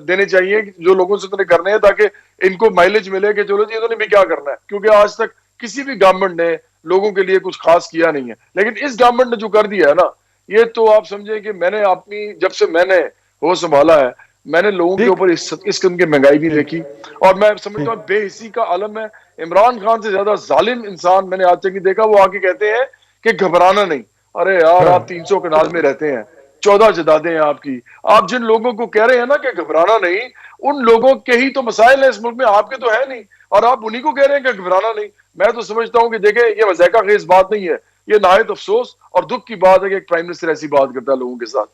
دینے چاہیے جو لوگوں سے انہوں نے کرنے ہیں, تاکہ ان کو مائلیج ملے کہ چلو جی انہوں نے بھی کیا کرنا ہے. کیونکہ آج تک کسی بھی گورنمنٹ نے لوگوں کے لیے کچھ خاص کیا نہیں ہے, لیکن اس گورنمنٹ نے جو کر دیا ہے نا, یہ تو آپ سمجھیں کہ میں نے اپنی جب سے میں نے وہ سنبھالا ہے میں نے لوگوں کے اوپر اس قسم کی مہنگائی بھی دیکھی, اور میں سمجھتا ہوں بے حسی کا عالم ہے. عمران خان سے زیادہ ظالم انسان میں نے آج تک نہیں دیکھا. وہ آ کے کہتے ہیں کہ گھبرانا نہیں. ارے یار آپ 300 کنال میں رہتے ہیں, 14 جدادیں ہیں آپ کی, آپ جن لوگوں کو کہہ رہے ہیں نا کہ گھبرانا نہیں, ان لوگوں کے ہی تو مسائل ہیں اس ملک میں, آپ کے تو ہے نہیں, اور آپ انہی کو کہہ رہے ہیں کہ گھبرانا نہیں. میں تو سمجھتا ہوں کہ دیکھیں یہ مذائقہ خیز بات نہیں ہے, یہ نہایت افسوس اور دکھ کی بات ہے کہ ایک پرائم منسٹر ایسی بات کرتا ہے لوگوں کے ساتھ.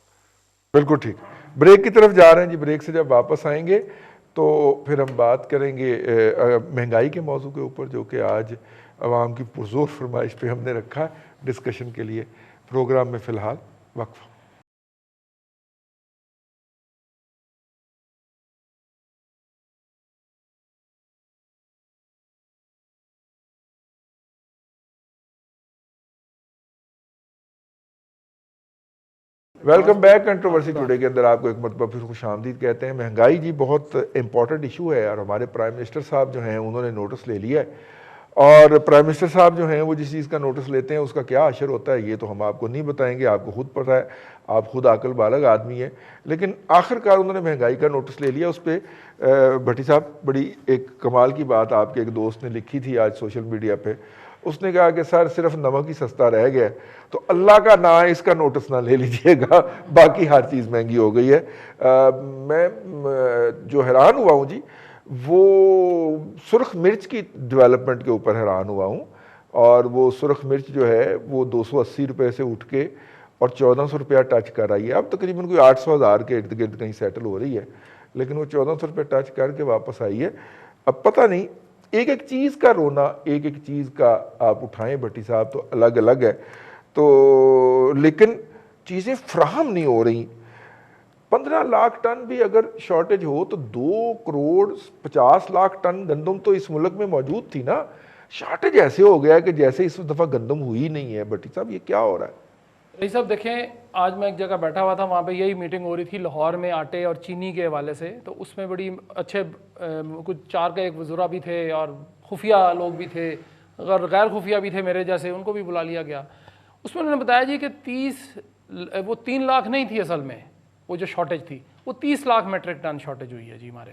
بالکل ٹھیک. بریک کی طرف جا رہے ہیں جی. بریک سے جب واپس آئیں گے تو پھر ہم بات کریں گے مہنگائی کے موضوع کے اوپر, جو کہ آج عوام کی پرزور فرمائش پہ ہم نے رکھا ہے ڈسکشن کے لیے. پروگرام میں فی الحال وقفہ. Welcome back. کنٹروورسی ٹوڈے کے اندر آپ کو ایک مرتبہ پھر خوش آمدید کہتے ہیں. مہنگائی جی بہت امپورٹنٹ ایشو ہے, اور ہمارے پرائم منسٹر صاحب جو ہیں انہوں نے نوٹس لے لیا ہے, اور پرائم منسٹر صاحب جو ہیں وہ جس چیز کا نوٹس لیتے ہیں اس کا کیا اثر ہوتا ہے یہ تو ہم آپ کو نہیں بتائیں گے, آپ کو خود پتہ ہے, آپ خود عقل بالغ آدمی ہیں. لیکن آخرکار انہوں نے مہنگائی کا نوٹس لے لیا. اس پہ بھٹی صاحب بڑی ایک کمال کی بات آپ کے ایک دوست نے لکھی تھی آج سوشل میڈیا پہ. اس نے کہا کہ سر صرف نمک ہی سستا رہ گیا ہے, تو اللہ کا نا اس کا نوٹس نہ لے لیجئے گا, باقی ہر چیز مہنگی ہو گئی ہے. میں جو حیران ہوا ہوں جی وہ سرخ مرچ کی ڈیولپمنٹ کے اوپر حیران ہوا ہوں, اور وہ سرخ مرچ جو ہے وہ 280 روپے سے اٹھ کے اور 1400 روپیہ ٹچ کر آئی ہے. اب تقریباً کوئی 800,000 کے ارد گرد کہیں سیٹل ہو رہی ہے, لیکن وہ 1400 روپے ٹچ کر کے واپس آئی ہے. اب پتہ نہیں ایک ایک چیز کا رونا, ایک ایک چیز کا آپ اٹھائیں بھٹی صاحب تو الگ الگ ہے, تو لیکن چیزیں فراہم نہیں ہو رہی. 15 لاکھ ٹن بھی اگر شارٹیج ہو تو 2 کروڑ 50 لاکھ ٹن گندم تو اس ملک میں موجود تھی نا. شارٹیج ایسے ہو گیا ہے کہ جیسے اس دفعہ گندم ہوئی نہیں ہے. بھٹی صاحب یہ کیا ہو رہا ہے؟ رئیس صاحب دیکھیں, آج میں ایک جگہ بیٹھا ہوا تھا, وہاں پہ یہی میٹنگ ہو رہی تھی لاہور میں آٹے اور چینی کے حوالے سے. تو اس میں بڑی اچھے کچھ 4 کے ایک وزراء بھی تھے اور خفیہ لوگ بھی تھے, غیر خفیہ بھی تھے میرے جیسے, ان کو بھی بلا لیا گیا. اس میں انہوں نے بتایا جی کہ 3 لاکھ نہیں تھی اصل میں, وہ جو شارٹیج تھی وہ 30 لاکھ میٹرک ٹن شارٹیج ہوئی ہے جی ہمارے.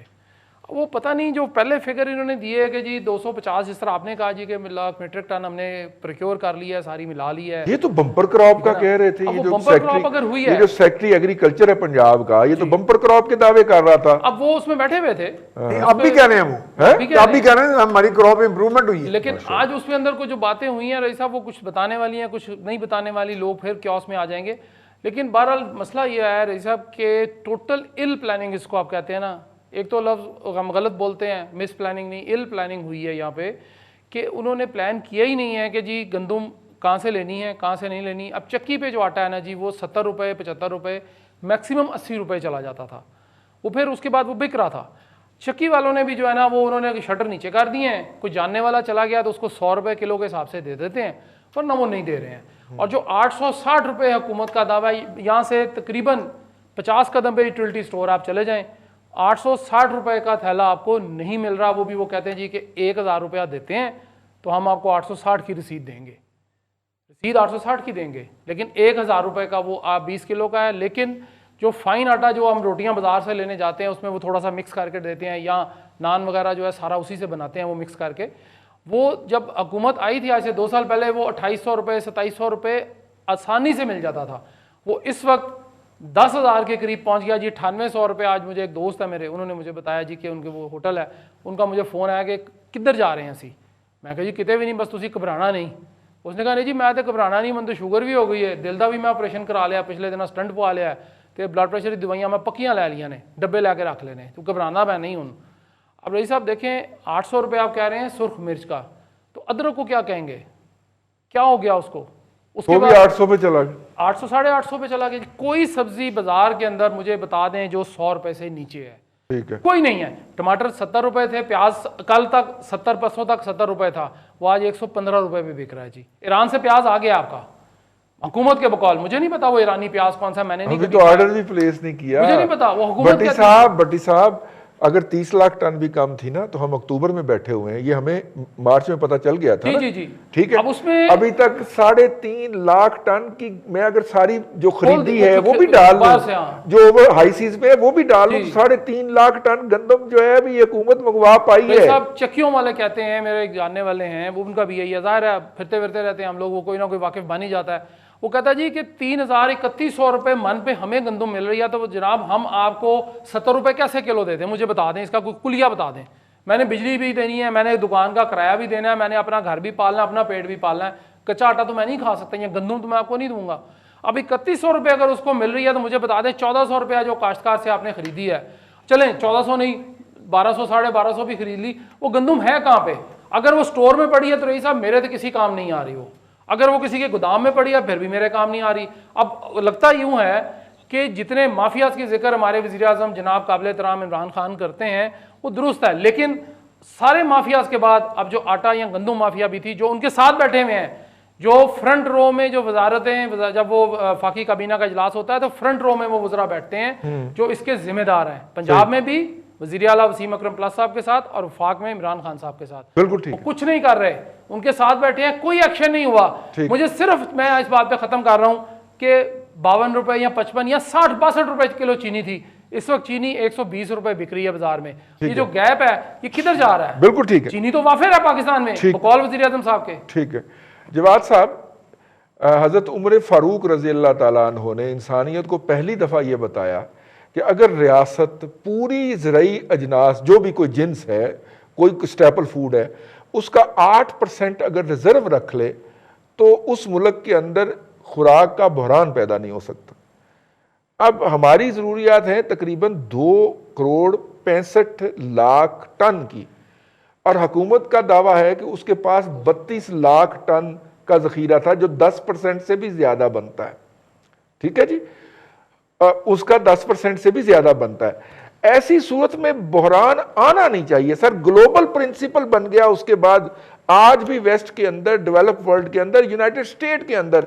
وہ پتہ نہیں جو پہلے فگر انہوں نے دیے کہ جی 250, جس طرح آپ نے کہا جی کہ لاکھ میٹرک ٹن ہم نے پروکیور کر لیا ہے, ساری ملا لی ہے. یہ تو بمپر کراپ کا کہہ رہے تھے, یہ جو سیکٹری ایگریکلچر ہے پنجاب کا, یہ تو بمپر کراپ کے دعوے کر رہا تھا. اب وہ اس میں بیٹھے ہوئے تھے, اب بھی کہہ رہے ہیں, وہ اب بھی کہہ رہے ہیں ہماری کراپ امپرومنٹ ہوئی ہے. لیکن آج اس کے اندر کو جو باتیں ہوئی ہیں رئیس صاحب, وہ کچھ بتانے والی ہیں کچھ نہیں بتانے والی, لوگ پھر کیوس میں آ جائیں گے. لیکن بہرحال مسئلہ یہ ہے رئیس صاحب کہ ٹوٹل ال پلاننگ اس کو آپ کہتے ہیں نا, ایک تو لفظ ہم غلط بولتے ہیں, مس پلاننگ نہیں, ال پلاننگ ہوئی ہے یہاں پہ, کہ انہوں نے پلان کیا ہی نہیں ہے کہ جی گندم کہاں سے لینی ہے کہاں سے نہیں لینی. اب چکی پہ جو آٹا ہے نا جی وہ 70 روپے 75 روپے میکسیمم 80 روپے چلا جاتا تھا, وہ پھر اس کے بعد وہ بک رہا تھا. چکی والوں نے بھی جو ہے نا وہ انہوں نے شٹر نیچے کر دیے ہیں, کوئی جاننے والا چلا گیا تو اس کو 100 روپے کلو کے حساب سے دے دیتے ہیں, ورنہ وہ نہیں دے رہے ہیں. اور جو 860 روپے حکومت کا دعویٰ, یہاں سے تقریباً 50 قدم پہ یوٹیلٹی اسٹور آپ چلے جائیں, 860 روپے کا تھیلا آپ کو نہیں مل رہا, وہ بھی وہ کہتے ہیں جی کہ 1000 روپیہ دیتے ہیں تو ہم آپ کو 860 کی رسید دیں گے, رسید 860 کی دیں گے, لیکن 1000 روپے کا وہ آپ 20 کلو کا ہے. لیکن جو فائن آٹا جو ہم روٹیاں بازار سے لینے جاتے ہیں اس میں وہ تھوڑا سا مکس کر کے دیتے ہیں, یا نان وغیرہ جو ہے سارا اسی سے بناتے ہیں وہ مکس کر کے. وہ جب حکومت آئی تھی آج سے 2 سال پہلے وہ 2800 روپے 2700 روپے آسانی سے مل جاتا تھا, وہ اس وقت 10,000 کے قریب پہنچ گیا جی. 9800 روپے. آج مجھے ایک دوست ہے میرے, انہوں نے مجھے بتایا جی کہ ان کے وہ ہوٹل ہے, ان کا مجھے فون آیا کہ کدھر جا رہے ہیں اسی. میں کہا جی کتے بھی نہیں, بس تسی گھبرانا نہیں. اس نے کہا نہیں جی میں تو گھبرانا نہیں, من تو شوگر بھی ہو گئی ہے, دل دا بھی میں آپریشن کرا لیا, پچھلے دن سٹنٹ پوا لیا ہے, تو بلڈ پریشر کی دوائیاں میں پکیاں لے لیا نے, ڈبے لے کے رکھ لینے, تو گھبرانا میں نہیں ہوں. اب رئیس صاحب دیکھیں 800 روپے آپ کہہ رہے ہیں سرخ مرچ کا, تو ادرک کو کیا کہیں گے, کیا ہو گیا اس کو؟ اس کے وہ بھی بعد 800 پہ چلا گیا, 800 850 پہ چلا گیا. کوئی سبزی بازار کے اندر مجھے بتا دیں جو 100 روپے سے نیچے ہے, ٹھیک ہے. کوئی نہیں ہے. ٹماٹر 70 روپے تھے, پیاز کل تک 70 پرسوں تک 70 روپے تھا, وہ آج 115 روپے پہ بک رہا ہے جی. ایران سے پیاز آ گیا آپ کا حکومت کے بقول, مجھے نہیں پتا وہ ایرانی پیاز کون سا, میں نے نہیں ابھی تو آرڈر بھی پلیس نہیں کیا, مجھے نہیں پتا وہ حکومت بٹی صاحب اگر 30 لاکھ ٹن بھی کم تھی نا تو ہم اکتوبر میں بیٹھے ہوئے ہیں, یہ ہمیں مارچ میں پتہ چل گیا تھا نا, جی جی ٹھیک ہے. اب اس میں ابھی تک 3.5 لاکھ ٹن کی میں اگر ساری جو خریدی ہے وہ بھی ڈال باہر سے, دوں, ہاں جو اوور ہائی سیز پہ ہے وہ بھی ڈال دوں, 3.5 لاکھ ٹن گندم جو ہے ابھی حکومت منگوا پائی ہے. صاحب چکیوں والے کہتے ہیں, میرے جاننے والے ہیں, وہ ان کا بھی یہی ظاہر ہے, پھرتے پھرتے رہتے ہیں ہم لوگ, وہ کوئی نہ کوئی واقف بن ہی جاتا ہے. وہ کہتا ہے جی کہ 3,3100 روپے من پہ ہمیں گندم مل رہی ہے, تو جناب ہم آپ کو 70 روپے کیسے کلو دیتے ہیں, مجھے بتا دیں, اس کا کوئی کلیہ بتا دیں. میں نے بجلی بھی دینی ہے, میں نے دکان کا کرایہ بھی دینا ہے, میں نے اپنا گھر بھی پالنا ہے, اپنا پیٹ بھی پالنا ہے, کچا آٹا تو میں نہیں کھا سکتا, یا گندم تو میں آپ کو نہیں دوں گا. اب 3100 روپے اگر اس کو مل رہی ہے تو مجھے بتا دیں 1400 روپیہ جو کاشتکار سے آپ نے خریدی ہے, چلیں 1400 نہیں 1200 1250 بھی خرید لی, وہ گندم ہے کہاں پہ؟ اگر وہ سٹور میں پڑی ہے تو رئیس صاحب میرے تو کسی کام نہیں آ رہی, وہ اگر وہ کسی کے گودام میں پڑی ہے پھر بھی میرے کام نہیں آ رہی. اب لگتا یوں ہے کہ جتنے مافیاز کی ذکر ہمارے وزیر اعظم جناب قابل احترام عمران خان کرتے ہیں وہ درست ہے, لیکن سارے مافیاز کے بعد اب جو آٹا یا گندم مافیا بھی تھی جو ان کے ساتھ بیٹھے ہوئے ہیں, جو فرنٹ رو میں جو وزارتیں, جب وہ وفاقی کابینہ کا اجلاس ہوتا ہے تو فرنٹ رو میں وہ وزراء بیٹھتے ہیں جو اس کے ذمہ دار ہیں. پنجاب میں بھی وزیر اعلیٰ وسیم اکرم پلس صاحب کے ساتھ, اور وفاق میں عمران خان صاحب کے ساتھ, بالکل ٹھیک, کچھ نہیں کر رہے, ان کے ساتھ بیٹھے ہیں, کوئی ایکشن نہیں ہوا. مجھے صرف میں اس بات پہ ختم کر رہا ہوں کہ 52 روپے یا 55 یا 60 62 روپے کلو چینی تھی, اس وقت چینی 120 روپے بک رہی ہے بازار میں. یہ جو گیپ ہے یہ کدھر جا رہا ہے؟ بالکل ٹھیک ہے. چینی تو وافر ہے پاکستان میں بقول وزیر اعظم صاحب کے. ٹھیک ہے جواد صاحب, حضرت عمر فاروق رضی اللہ تعالیٰ عنہ نے انسانیت کو پہلی دفعہ یہ بتایا کہ اگر ریاست پوری زرعی اجناس جو بھی کوئی جنس ہے, کوئی اسٹیپل فوڈ ہے, اس کا 8% اگر ریزرو رکھ لے تو اس ملک کے اندر خوراک کا بحران پیدا نہیں ہو سکتا. اب ہماری ضروریات ہیں تقریباً 2,65,00,000 ٹن کی, اور حکومت کا دعویٰ ہے کہ اس کے پاس 32 لاکھ ٹن کا ذخیرہ تھا جو 10% سے بھی زیادہ بنتا ہے. ٹھیک ہے جی, اس کا 10% سے بھی زیادہ بنتا ہے. ایسی صورت میں بحران آنا نہیں چاہیے سر. گلوبل پرنسپل بن گیا, اس کے بعد آج بھی ویسٹ کے اندر, ڈیولپ ورلڈ کے اندر, یونائٹڈ اسٹیٹ کے اندر,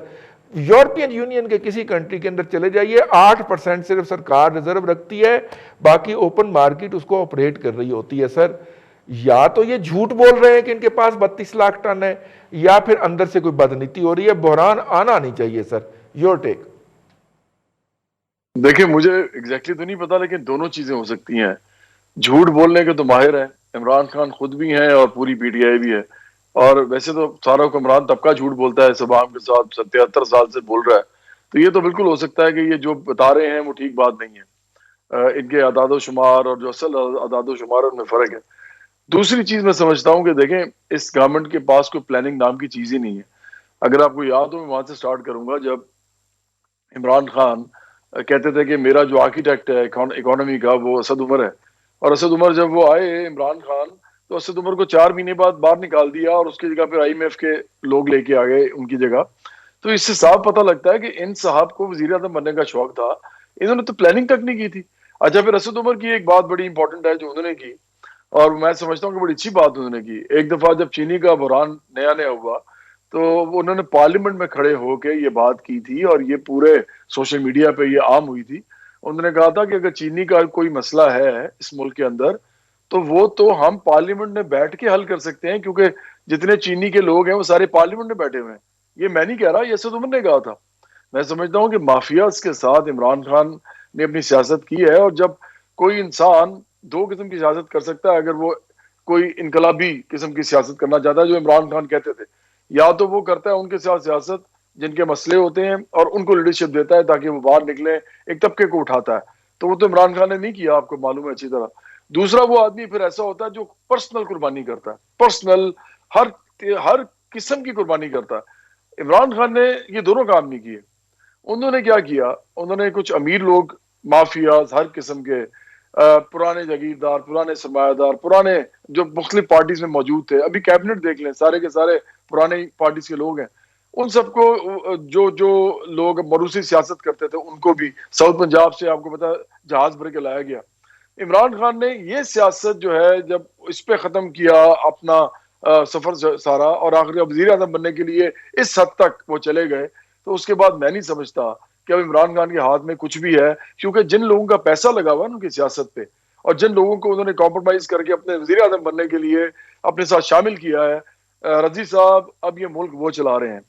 یورپین یونین کے کسی کنٹری کے اندر چلے جائیے, 8% صرف سرکار ریزرو رکھتی ہے, باقی اوپن مارکیٹ اس کو آپریٹ کر رہی ہوتی ہے. سر یا تو یہ جھوٹ بول رہے ہیں کہ ان کے پاس 32 لاکھ ٹن ہے, یا پھر اندر سے کوئی بدنیتی ہو رہی ہے. بحران آنا نہیں چاہیے سر. Your take. دیکھیں مجھے ایگزیکٹلی تو نہیں پتا, لیکن دونوں چیزیں ہو سکتی ہیں. جھوٹ بولنے کے تو ماہر ہیں عمران خان خود بھی ہیں اور پوری پی ٹی آئی بھی ہے, اور ویسے تو سارا حکمران طبقہ جھوٹ بولتا ہے, سبام کے ساتھ 73 سال سے بول رہا ہے, تو یہ تو بالکل ہو سکتا ہے کہ یہ جو بتا رہے ہیں وہ ٹھیک بات نہیں ہے. ان کے اعداد و شمار اور جو اصل اعداد و شمار ان میں فرق ہے. دوسری چیز میں سمجھتا ہوں کہ دیکھیں اس گورنمنٹ کے پاس کوئی پلاننگ نام کی چیز ہی نہیں ہے. اگر آپ کو یاد ہو, میں وہاں سے سٹارٹ کروں گا جب عمران خان کہتے تھے کہ میرا جو آرکیٹیکٹ ہے اکانومی کا وہ اسد عمر ہے, اور اسد عمر جب وہ آئے عمران خان تو اسد عمر کو 4 مہینے بعد باہر نکال دیا, اور اس کی جگہ پھر IMF کے لوگ لے کے آ گئے ان کی جگہ. تو اس سے صاف پتہ لگتا ہے کہ ان صاحب کو وزیر اعظم بننے کا شوق تھا, انہوں نے تو پلاننگ تک نہیں کی تھی. اچھا, پھر اسد عمر کی ایک بات بڑی امپورٹنٹ ہے جو انہوں نے کی, اور میں سمجھتا ہوں کہ بڑی اچھی بات انہوں نے کی. ایک دفعہ جب چینی کا بحران نیا ہوا تو انہوں نے پارلیمنٹ میں کھڑے ہو کے یہ بات کی تھی, اور یہ پورے سوشل میڈیا پہ یہ عام ہوئی تھی. انہوں نے کہا تھا کہ اگر چینی کا کوئی مسئلہ ہے اس ملک کے اندر تو وہ تو ہم پارلیمنٹ میں بیٹھ کے حل کر سکتے ہیں، کیونکہ جتنے چینی کے لوگ ہیں وہ سارے پارلیمنٹ میں بیٹھے ہوئے ہیں. یہ میں نہیں کہہ رہا، یہ اسد عمر نے کہا تھا. میں سمجھتا ہوں کہ مافیاز کے ساتھ عمران خان نے اپنی سیاست کی ہے، اور جب کوئی انسان دو قسم کی سیاست کر سکتا ہے، اگر وہ کوئی انقلابی قسم کی سیاست کرنا چاہتا ہے جو عمران خان کہتے تھے، یا تو وہ کرتا ہے ان کے ساتھ سیاست جن کے مسئلے ہوتے ہیں اور ان کو لیڈرشپ دیتا ہے تاکہ وہ باہر نکلیں، ایک طبقے کو اٹھاتا ہے. تو وہ تو عمران خان نے نہیں کیا، آپ کو معلوم ہے اچھی طرح. دوسرا وہ آدمی پھر ایسا ہوتا ہے جو پرسنل قربانی کرتا ہے، پرسنل ہر قسم کی قربانی کرتا ہے. عمران خان نے یہ دونوں کام نہیں کیے. انہوں نے کیا کیا، انہوں نے کچھ امیر لوگ، مافیاز ہر قسم کے، پرانے جاگیردار، پرانے سرمایہ دار، پرانے جو مختلف پارٹیز میں موجود تھے، ابھی کیبنٹ دیکھ لیں، سارے کے سارے پرانے پارٹیز کے لوگ ہیں. ان سب کو جو لوگ مروسی سیاست کرتے تھے ان کو بھی ساؤتھ پنجاب سے آپ کو پتا جہاز بھر کے لایا گیا. عمران خان نے یہ سیاست جو ہے جب اس پہ ختم کیا اپنا سفر سارا، اور آخری وزیر اعظم بننے کے لیے اس حد تک وہ چلے گئے، تو اس کے بعد میں نہیں سمجھتا کہ اب عمران خان کے ہاتھ میں کچھ بھی ہے. کیونکہ جن لوگوں کا پیسہ لگا ہوا ہے ان کی سیاست پہ، اور جن لوگوں کو انہوں نے کمپرومائز کر کے اپنے وزیر اعظم بننے کے لیے اپنے ساتھ شامل کیا ہے، رضی صاحب اب یہ ملک وہ چلا رہے ہیں.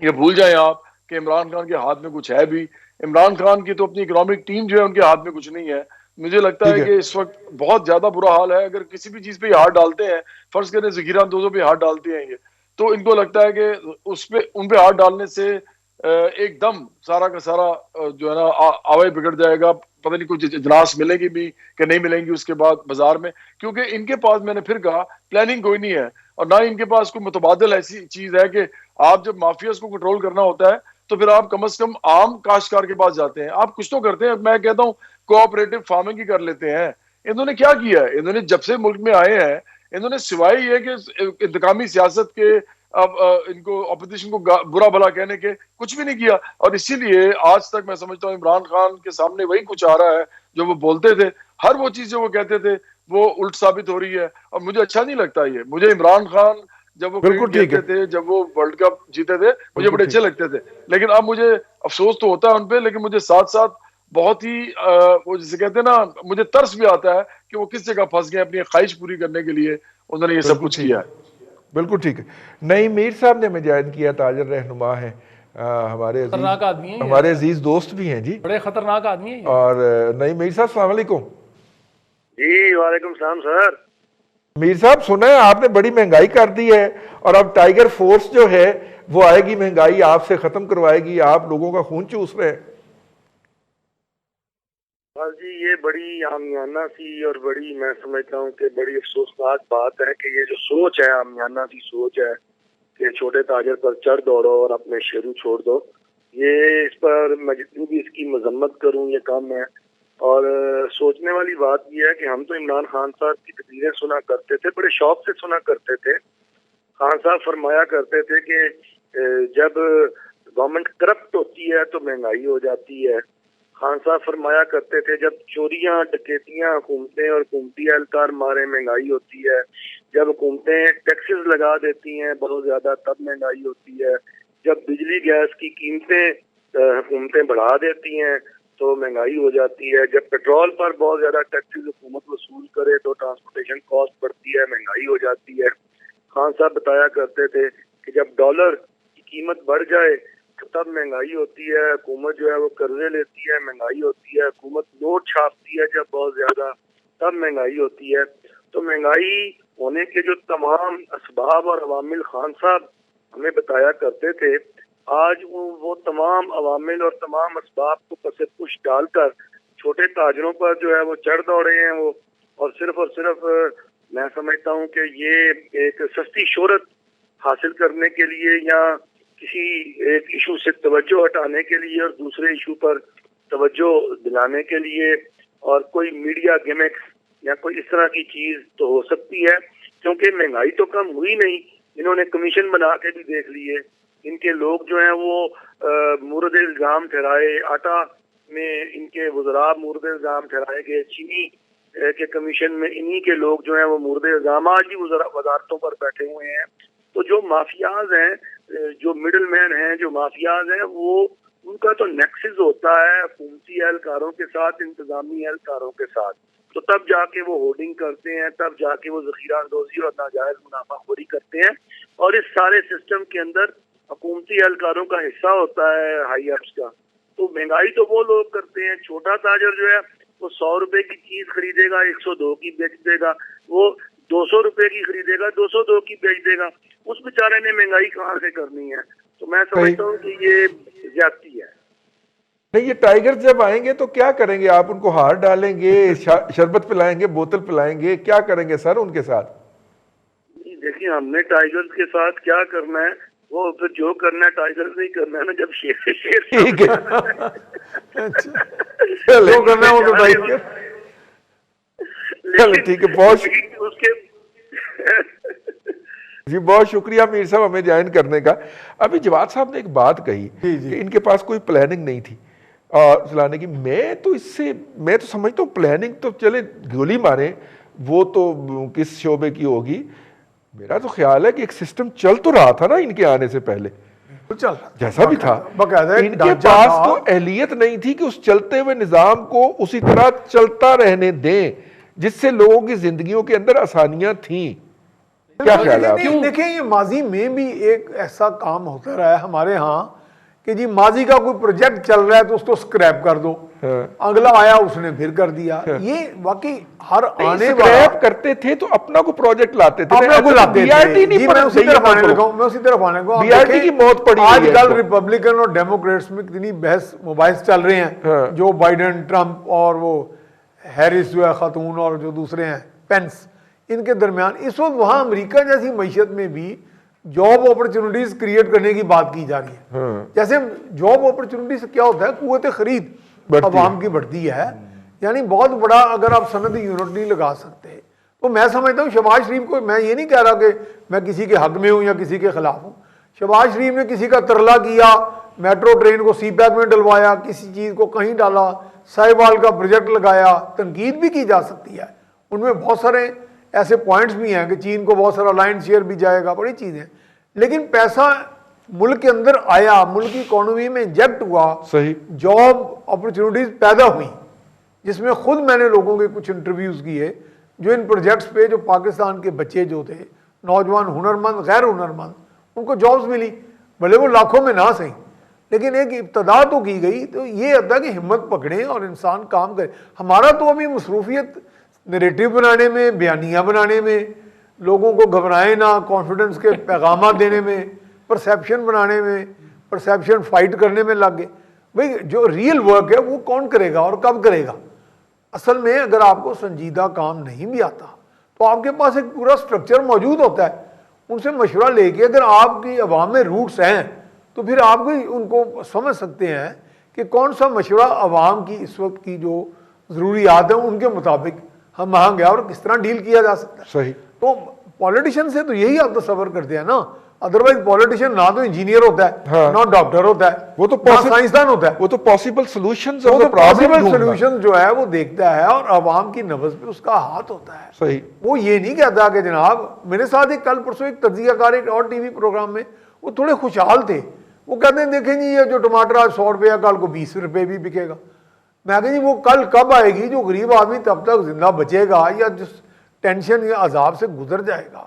یہ بھول جائیں آپ کہ عمران خان کے ہاتھ میں کچھ ہے بھی. عمران خان کی تو اپنی اکنامک ٹیم جو ہے ان کے ہاتھ میں کچھ نہیں ہے. مجھے لگتا ہے ٹھیک ہے. کہ اس وقت بہت زیادہ برا حال ہے. اگر کسی بھی چیز پہ یہ ہاتھ ڈالتے ہیں، فرض کریں ذخیرہ اندوزوں پہ ہاتھ ڈالتے ہیں یہ، تو ان کو لگتا ہے کہ اس پہ ان پہ ہاتھ ڈالنے سے ایک دم سارا کا سارا جو ہے نا آواز بگڑ جائے گا. پتہ نہیں کچھ اجناس ملے گی بھی کہ نہیں ملیں گی اس کے بعد بازار میں، کیونکہ ان کے پاس، میں نے پھر کہا، پلاننگ کوئی نہیں ہے، اور نہ ہی ان کے پاس کوئی متبادل ایسی چیز ہے کہ آپ جب مافیاز کو کنٹرول کرنا ہوتا ہے تو پھر آپ کم از کم عام کاشتکار کے پاس جاتے ہیں، آپ کچھ تو کرتے ہیں. میں کہتا ہوں کوآپریٹو فارمنگ ہی کر لیتے ہیں. انہوں نے کیا کیا ہے؟ انہوں نے جب سے ملک میں آئے ہیں، انہوں نے سوائے یہ کہ انتقامی سیاست کے، اب ان کو اپوزیشن کو برا بھلا کہنے کے، کچھ بھی نہیں کیا. اور اسی لیے آج تک میں سمجھتا ہوں عمران خان کے سامنے وہی کچھ آ رہا ہے جو وہ بولتے تھے. ہر وہ چیز جو وہ کہتے تھے وہ الٹ ثابت ہو رہی ہے، اور مجھے اچھا نہیں لگتا. یہ مجھے عمران خان جب وہ بالکل کرکٹ ٹھیک ہے. کھیلتے تھے، جب وہ ورلڈ کپ جیتے تھے، مجھے بالکل بڑے ٹھیک. اچھے لگتے تھے. لیکن اب مجھے افسوس تو ہوتا ہے ان پہ، لیکن مجھے ساتھ ساتھ بہت ہی وہ جسے کہتے ہیں نا، مجھے ترس بھی آتا ہے کہ وہ کس جگہ پھنس گئے. اپنی خواہش پوری کرنے کے لیے انہوں نے یہ سب بالکل کچھ ٹھیک کیا ہے. ہے. بالکل ٹھیک ہے. نعیم میر صاحب نے ہمیں جوائن کیا، تاجر رہنما ہیں، خطرناک آدمی ہے ہمارے یہ، عزیز دوست بھی ہیں جی. بڑے خطرناک آدمی ہے یہ. اور نعیم میر صاحب السلام علیکم. جی وعلیکم السلام سر. میر صاحب سنا ہے آپ نے بڑی مہنگائی کر دی ہے، اور اب ٹائیگر فورس جو ہے وہ آئے گی، مہنگائی آپ سے ختم کروائے گی، آپ لوگوں کا خون چوس رہے ہیں. بس جی یہ بڑی عامیانہ سی اور بڑی، میں سمجھتا ہوں کہ بڑی افسوسناک بات ہے کہ یہ جو سوچ ہے، عامیانہ سی سوچ ہے کہ چھوٹے تاجر پر چڑھ دوڑو اور اپنے شیرو چھوڑ دو. یہ اس پر میں جتنی بھی اس کی مذمت کروں یہ کم ہے. اور سوچنے والی بات یہ ہے کہ ہم تو عمران خان صاحب کی تقریریں سنا کرتے تھے، بڑے شوق سے سنا کرتے تھے. خان صاحب فرمایا کرتے تھے کہ جب گورنمنٹ کرپٹ ہوتی ہے تو مہنگائی ہو جاتی ہے. خان صاحب فرمایا کرتے تھے جب چوریاں ڈکیتیاں حکومتیں اور حکومتی اہلکار مارے مہنگائی ہوتی ہے. جب حکومتیں ٹیکسز لگا دیتی ہیں بہت زیادہ تب مہنگائی ہوتی ہے. جب بجلی گیس کی قیمتیں حکومتیں بڑھا دیتی ہیں تو مہنگائی ہو جاتی ہے. جب پیٹرول پر بہت زیادہ ٹیکسز حکومت وصول کرے تو ٹرانسپورٹیشن کاسٹ بڑھتی ہے، مہنگائی ہو جاتی ہے. خان صاحب بتایا کرتے تھے کہ جب ڈالر کی قیمت بڑھ جائے تب مہنگائی ہوتی ہے. حکومت جو ہے وہ قرضے لیتی ہے، مہنگائی ہوتی ہے. حکومت نوٹ چھاپتی ہے جب بہت زیادہ، تب مہنگائی ہوتی ہے. تو مہنگائی ہونے کے جو تمام اسباب اور عوامل خان صاحب ہمیں بتایا کرتے تھے، آج وہ تمام عوامل اور تمام اسباب کو پس پش ڈال کر چھوٹے تاجروں پر جو ہے وہ چڑھ دوڑے ہیں وہ. اور صرف میں سمجھتا ہوں کہ یہ ایک سستی شہرت حاصل کرنے کے لیے یا کسی ایک ایشو سے توجہ ہٹانے کے لیے اور دوسرے ایشو پر توجہ دلانے کے لیے، اور کوئی میڈیا گیمکس یا کوئی اس طرح کی چیز تو ہو سکتی ہے. کیونکہ مہنگائی تو کم ہوئی نہیں، انہوں نے کمیشن بنا کے بھی دیکھ لیے. ان کے لوگ جو ہیں وہ مورد الزام ٹھہرائے، آٹا میں ان کے وزراء مورد الزام ٹھہرائے گئے، چینی کے کمیشن میں انہی کے لوگ جو ہیں وہ مورد الزام آج بھی وزارتوں پر بیٹھے ہوئے ہیں. تو جو مافیاز ہیں، جو مڈل مین ہیں، جو مافیاز ہیں، وہ ان کا تو نیکسس ہوتا ہے حکومتی اہلکاروں کے ساتھ، انتظامی اہلکاروں کے ساتھ، تو تب جا کے وہ ہولڈنگ کرتے ہیں، تب جا کے وہ ذخیرہ اندوزی اور ناجائز منافع خوری کرتے ہیں، اور اس سارے سسٹم کے اندر حکومتی اہلکاروں کا حصہ ہوتا ہے ہائی اپس کا. تو مہنگائی تو وہ لوگ کرتے ہیں. چھوٹا تاجر جو ہے وہ 100 روپے کی چیز خریدے گا 102 کی بیچ دے گا، وہ 200 روپے کی خریدے گا 202 کی بیچ دے گا. اس بیچارے نے مہنگائی کہاں سے کرنی ہے؟ تو میں سمجھتا ہوں کہ یہ زیادتی ہے. نہیں، یہ ٹائیگر جب آئیں گے تو کیا کریں گے آپ؟ ان کو ہار ڈالیں گے، شربت پلائیں گے، بوتل پلائیں گے، کیا کریں گے سر ان کے ساتھ؟ دیکھیے ہم نے ٹائیگرز کے ساتھ کیا کرنا ہے، وہ پھر جو کرنا ہے ٹائیگرز نہیں کرنا ہے نا. جب شیر ٹھیک ہے، جو کرنا ہے وہ تو ٹائیگر. چلو ٹھیک ہے، بہت اس کے جی بہت شکریہ میر صاحب ہمیں جوائن کرنے کا. ابھی جواد صاحب نے ایک بات کہی کہ ان کے پاس کوئی پلاننگ نہیں تھی چلانے کی. میں تو سمجھتا ہوں پلاننگ تو چلے گولی مارے، وہ تو کس شعبے کی ہوگی. میرا تو خیال ہے کہ ایک سسٹم چل تو رہا تھا نا ان کے آنے سے پہلے، جیسا بھی تھا. ان کے پاس تو اہلیت نہیں تھی کہ اس چلتے ہوئے نظام کو اسی طرح چلتا رہنے دیں جس سے لوگوں کی زندگیوں کے اندر آسانیاں تھیں. کیا خیال ہے آپ؟ دیکھیں یہ ماضی میں بھی ایک ایسا کام ہوتا رہا ہے ہمارے ہاں کہ جی ماضی کا کوئی پروجیکٹ چل رہا ہے تو اس کو سکریپ کر دو، اگلا آیا اس نے پھر کر دیا. یہ واقعی ہر آنے والا سکریپ کرتے تھے تو اپنا کو پروجیکٹ لاتے تھے. میں اسی طرف آنے لگا. بی آر ٹی کی موت پڑی آج کل ریپبلکن اور ڈیموکریٹس میں کتنی بحث مباحث چل رہے ہیں، جو بائیڈن، ٹرمپ اور وہ ہیرس جو ہے خاتون اور جو دوسرے ہیں پینس، ان کے درمیان اس وقت وہاں امریکہ جیسی معیشت میں بھی جاب اپرچونٹیز کریٹ کرنے کی بات کی جا رہی ہے. جیسے جاب اپرچونٹی سے کیا ہوتا ہے، قوت خرید عوام کی بڑھتی ہے. یعنی بہت بڑا اگر آپ صنعتی یونٹ نہیں لگا سکتے تو میں سمجھتا ہوں شہباز شریف کو، میں یہ نہیں کہہ رہا کہ میں کسی کے حق میں ہوں یا کسی کے خلاف ہوں. شہباز شریف نے کسی کا ترلا کیا، میٹرو ٹرین کو سی پیک میں ڈلوایا، کسی چیز کو کہیں ڈالا، ساہیوال کا پروجیکٹ لگایا. تنقید بھی کی جا سکتی ہے، ان میں بہت سارے ایسے پوائنٹس بھی ہیں کہ چین کو بہت سارا لائن شیئر بھی جائے گا، بڑی چیزیں. لیکن پیسہ ملک کے اندر آیا، ملک کی اکانومی میں انجیکٹ ہوا، صحیح جاب اپرچونٹیز پیدا ہوئی، جس میں خود میں نے لوگوں کے کچھ انٹرویوز کیے جو ان پروجیکٹس پہ، جو پاکستان کے بچے جو تھے، نوجوان ہنرمند غیر ہنرمند، ان کو جابز ملی، بھلے وہ لاکھوں میں نہ صحیح، لیکن ایک ابتدا تو کی گئی. تو یہ ہوتا ہے کہ ہمت پکڑیں اور انسان کام کرے. ہمارا تو ابھی مصروفیت نیریٹو بنانے میں، بیانیہ بنانے میں، لوگوں کو گھبرائے نہ، کانفیڈنس کے پیغامات دینے میں، پرسیپشن بنانے میں، پرسیپشن فائٹ کرنے میں لگ گئے. بھئی جو ریئل ورک ہے وہ کون کرے گا اور کب کرے گا؟ اصل میں اگر آپ کو سنجیدہ کام نہیں بھی آتا تو آپ کے پاس ایک پورا سٹرکچر موجود ہوتا ہے، ان سے مشورہ لے کے اگر آپ کی عوام میں روٹس ہیں تو پھر آپ بھی ان کو سمجھ سکتے ہیں کہ کون سا مشورہ عوام کی اس وقت کی جو ضروریات ہیں ان کے مطابق ہم آہنگ ہے اور کس طرح ڈیل کیا جا سکتا ہے. صحیح. تو پولیٹیشن سے تو یہی آپ تصور کرتے ہیں نا، ادروائز پولیٹیشین نہ تو انجینئر ہوتا ہے، نہ ڈاکٹر ہوتا ہے، وہ تو سائنسدان ہوتا ہے. وہ تو پاسبل سولوشنز وہ تو پاسبل سولوشن جو ہے وہ دیکھتا ہے اور عوام کی نبض پہ اس کا ہاتھ ہوتا ہے. صحیح. وہ یہ نہیں کہتا کہ جناب میرے ساتھ ایک کل پرسوں ایک تجزیہ کار ایک اور ٹی وی پروگرام میں وہ تھوڑے خوشحال تھے، وہ کہتے ہیں دیکھیں جی یہ جو ٹماٹر آج 100 روپے ہے کل کو 20 روپے بھی بکے گا. میں کہا جی وہ کل کب آئے گی جو غریب آدمی تب تک زندہ بچے گا یا جس ٹینشن یا عذاب سے گزر جائے گا.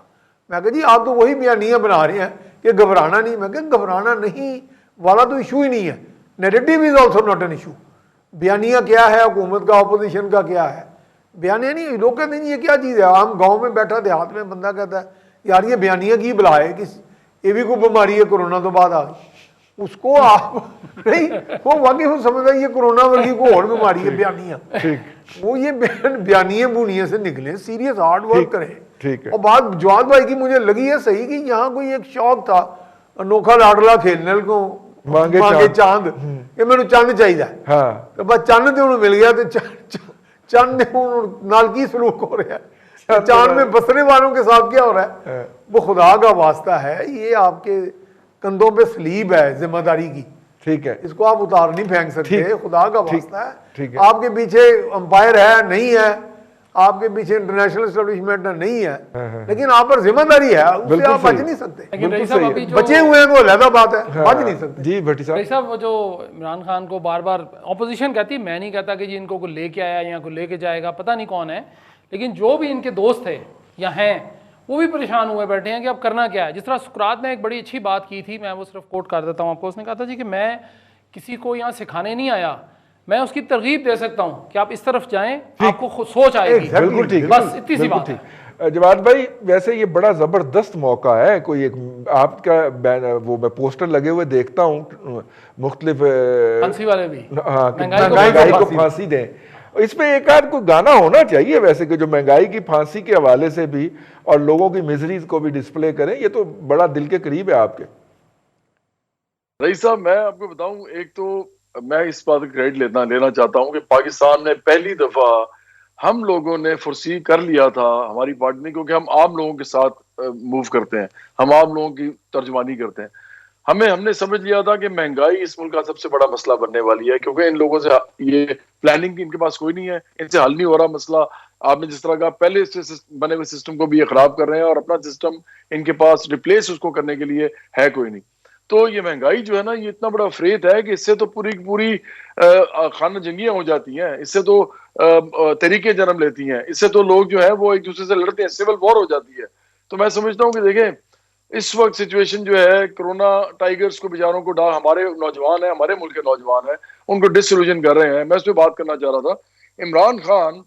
میں کہا جی آپ تو وہی بیانیاں بنا رہے ہیں کہ گھبرانا نہیں. میں کہا گھبرانا نہیں والا تو ایشو ہی نہیں ہے. Narrative is also not an issue. بیانیہ کیا ہے حکومت کا، اپوزیشن کا کیا ہے؟ بیانیہ نہیں. لوگ کہتے ہیں یہ کیا چیز ہے؟ عام گاؤں میں بیٹھا دیہات میں بندہ کہتا ہے یار یہ بیانیہ کی بلا ہے، یہ بھی کوئی بیماری ہے کورونا تو بعد آ گئی. اس کو آپ نہیں، وہ واقعی وہ سمجھتا ہے یہ کورونا ورگی کو اور بیماری ہے بیانیہ. وہ یہ بیانیے بونیے سے نکلیں، سیریس ہارڈ ورک کریں. اور بات جواد بھائی کی مجھے لگی ہے صحیح کہ یہاں کوئی ایک شوق تھا انوکھا لاڈلا کھیلنے کو مانگے چاند کہ میرے چاند چاہیے تو بس چاند تو مل گیا تو چاند نال کی سلوک ہو رہا ہے، چاند میں بسنے والوں کے ساتھ کیا ہو رہا ہے؟ وہ خدا کا واسطہ ہے، یہ آپ کے کندھوں پہ سلیب ہے ذمہ داری کی. ٹھیک ہے، اس کو آپ اتار نہیں پھینک سکتے، خدا کا واسطہ ہے. آپ کے پیچھے امپائر ہے نہیں ہے، آپ کے پیچھے انٹرنیشنل اسٹیبلشمنٹ نہیں ہے، لیکن آپ پر ذمہ داری ہے، اس سے آپ بچ نہیں سکتے۔ لیکن رئیس صاحب ابھی جو بچے ہوئے ہیں وہ علیحدہ بات ہے، بچ نہیں سکتے۔ جی بھٹی صاحب، رئیس صاحب وہ جو عمران خان کو بار بار اپوزیشن کہتی، میں نہیں کہتا کہ جی ان کو کوئی لے کے آیا یا کوئی لے کے جائے گا، پتہ نہیں کون ہے، لیکن جو بھی ان کے دوست تھے یا ہیں وہ بھی پریشان ہوئے بیٹھے ہیں کہ اب کرنا کیا ہے۔ جس طرح سقراط نے ایک بڑی اچھی بات کی تھی، میں وہ صرف کوٹ کر دیتا ہوں آپ کو، اس نے کہا تھا جی کہ میں کسی کو یہاں سکھانے نہیں آیا، میں اس کی ترغیب دے سکتا ہوں کہ آپ اس طرف جائیں، آپ کو خود سوچ آئے گی، بالکل ٹھیک، بس اتنی سی بات ہے۔ جواد بھائی ویسے یہ بڑا زبردست موقع ہے، کوئی ایک آپ کا وہ میں پوسٹر لگے ہوئے دیکھتا ہوں مختلف پھانسی والے بھی، ہاں مہنگائی کو پھانسی دیں، اس پہ ایک آدھ کوئی گانا ہونا چاہیے ویسے کہ جو مہنگائی کی پھانسی کے حوالے سے بھی اور لوگوں کی مزریز کو بھی ڈسپلے کریں، یہ تو بڑا دل کے قریب ہے آپ کے۔ رئیس صاحب میں آپ کو بتاؤں، ایک تو میں اس بات کا کریڈٹ لینا چاہتا ہوں کہ پاکستان نے پہلی دفعہ ہم لوگوں نے فرسی کر لیا تھا، ہماری پارٹی نے، کیونکہ ہم عام لوگوں کے ساتھ موو کرتے ہیں، ہم عام لوگوں کی ترجمانی کرتے ہیں، ہم نے سمجھ لیا تھا کہ مہنگائی اس ملک کا سب سے بڑا مسئلہ بننے والی ہے، کیونکہ ان لوگوں سے یہ پلاننگ ان کے پاس کوئی نہیں ہے، ان سے حل نہیں ہو رہا مسئلہ۔ آپ نے جس طرح کہا پہلے سے بنے ہوئے سسٹم کو بھی یہ خراب کر رہے ہیں، اور اپنا سسٹم ان کے پاس ریپلیس اس کو کرنے کے لیے ہے کوئی نہیں۔ تو یہ مہنگائی جو ہے نا، یہ اتنا بڑا فریت ہے کہ اس سے تو پوری خانہ جنگیاں ہو جاتی ہیں، اس سے تو تحریکیں جنم لیتی ہیں، اس سے تو لوگ جو ہے وہ ایک دوسرے سے لڑتے ہیں، سول وار ہو جاتی ہے۔ تو میں سمجھتا ہوں کہ دیکھیں اس وقت سچویشن جو ہے، کرونا ٹائیگرز کو بیچاروں کو ہمارے نوجوان ہیں، ہمارے ملک کے نوجوان ہیں، ان کو ڈس ایلوژن کر رہے ہیں۔ میں اس پہ بات کرنا چاہ رہا تھا، عمران خان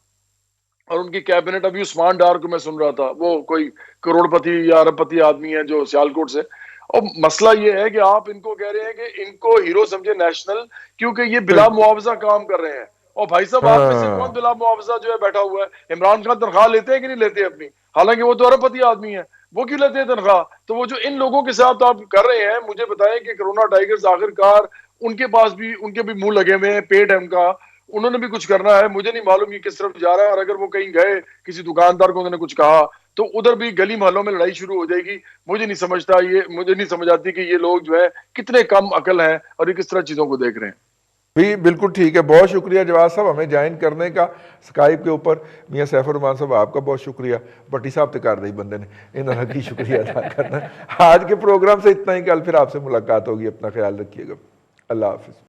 اور ان کی کیبنٹ، ابھی عثمان ڈار کو میں سن رہا تھا، وہ کوئی کروڑ پتی یا ارب پتی آدمی ہے جو سیالکوٹ سے، اور مسئلہ یہ ہے کہ آپ ان کو کہہ رہے ہیں کہ ان کو ہیرو سمجھے نیشنل، کیونکہ یہ بلا معاوضہ کام کر رہے ہیں۔ اور بھائی صاحب آپ میں سے کون بلا معاوضہ جو ہے بیٹھا ہوا ہے؟ عمران خان تنخواہ لیتے ہیں کہ نہیں لیتے اپنی؟ حالانکہ وہ تو ارب پتی آدمی ہے، وہ کیوں لیتے ہیں تنخواہ؟ تو وہ جو ان لوگوں کے ساتھ آپ کر رہے ہیں، مجھے بتائیں کہ کرونا ٹائیگرز آخرکار ان کے پاس بھی ان کے بھی منہ لگے ہوئے ہیں، پیٹ ہے ان کا، انہوں نے بھی کچھ کرنا ہے۔ مجھے نہیں معلوم یہ کس طرف جا رہا ہے، اور اگر وہ کہیں گئے کسی دکاندار کو انہوں نے کچھ کہا تو ادھر بھی گلی محلوں میں لڑائی شروع ہو جائے گی۔ مجھے نہیں سمجھ آتی کہ یہ لوگ جو ہے کتنے کم عقل ہیں اور یہ کس طرح چیزوں کو دیکھ رہے ہیں۔ بھی بالکل ٹھیک ہے، بہت شکریہ جواد صاحب ہمیں جوائن کرنے کا اسکائپ کے اوپر۔ میاں سیف الرحمان صاحب آپ کا بہت شکریہ، بٹی صاحب تے کر رہی بندے نے انہوں کی شکریہ ادا کرنا۔ آج کے پروگرام سے اتنا ہی، کل پھر آپ سے ملاقات ہوگی، اپنا خیال رکھیے گا، اللہ حافظ۔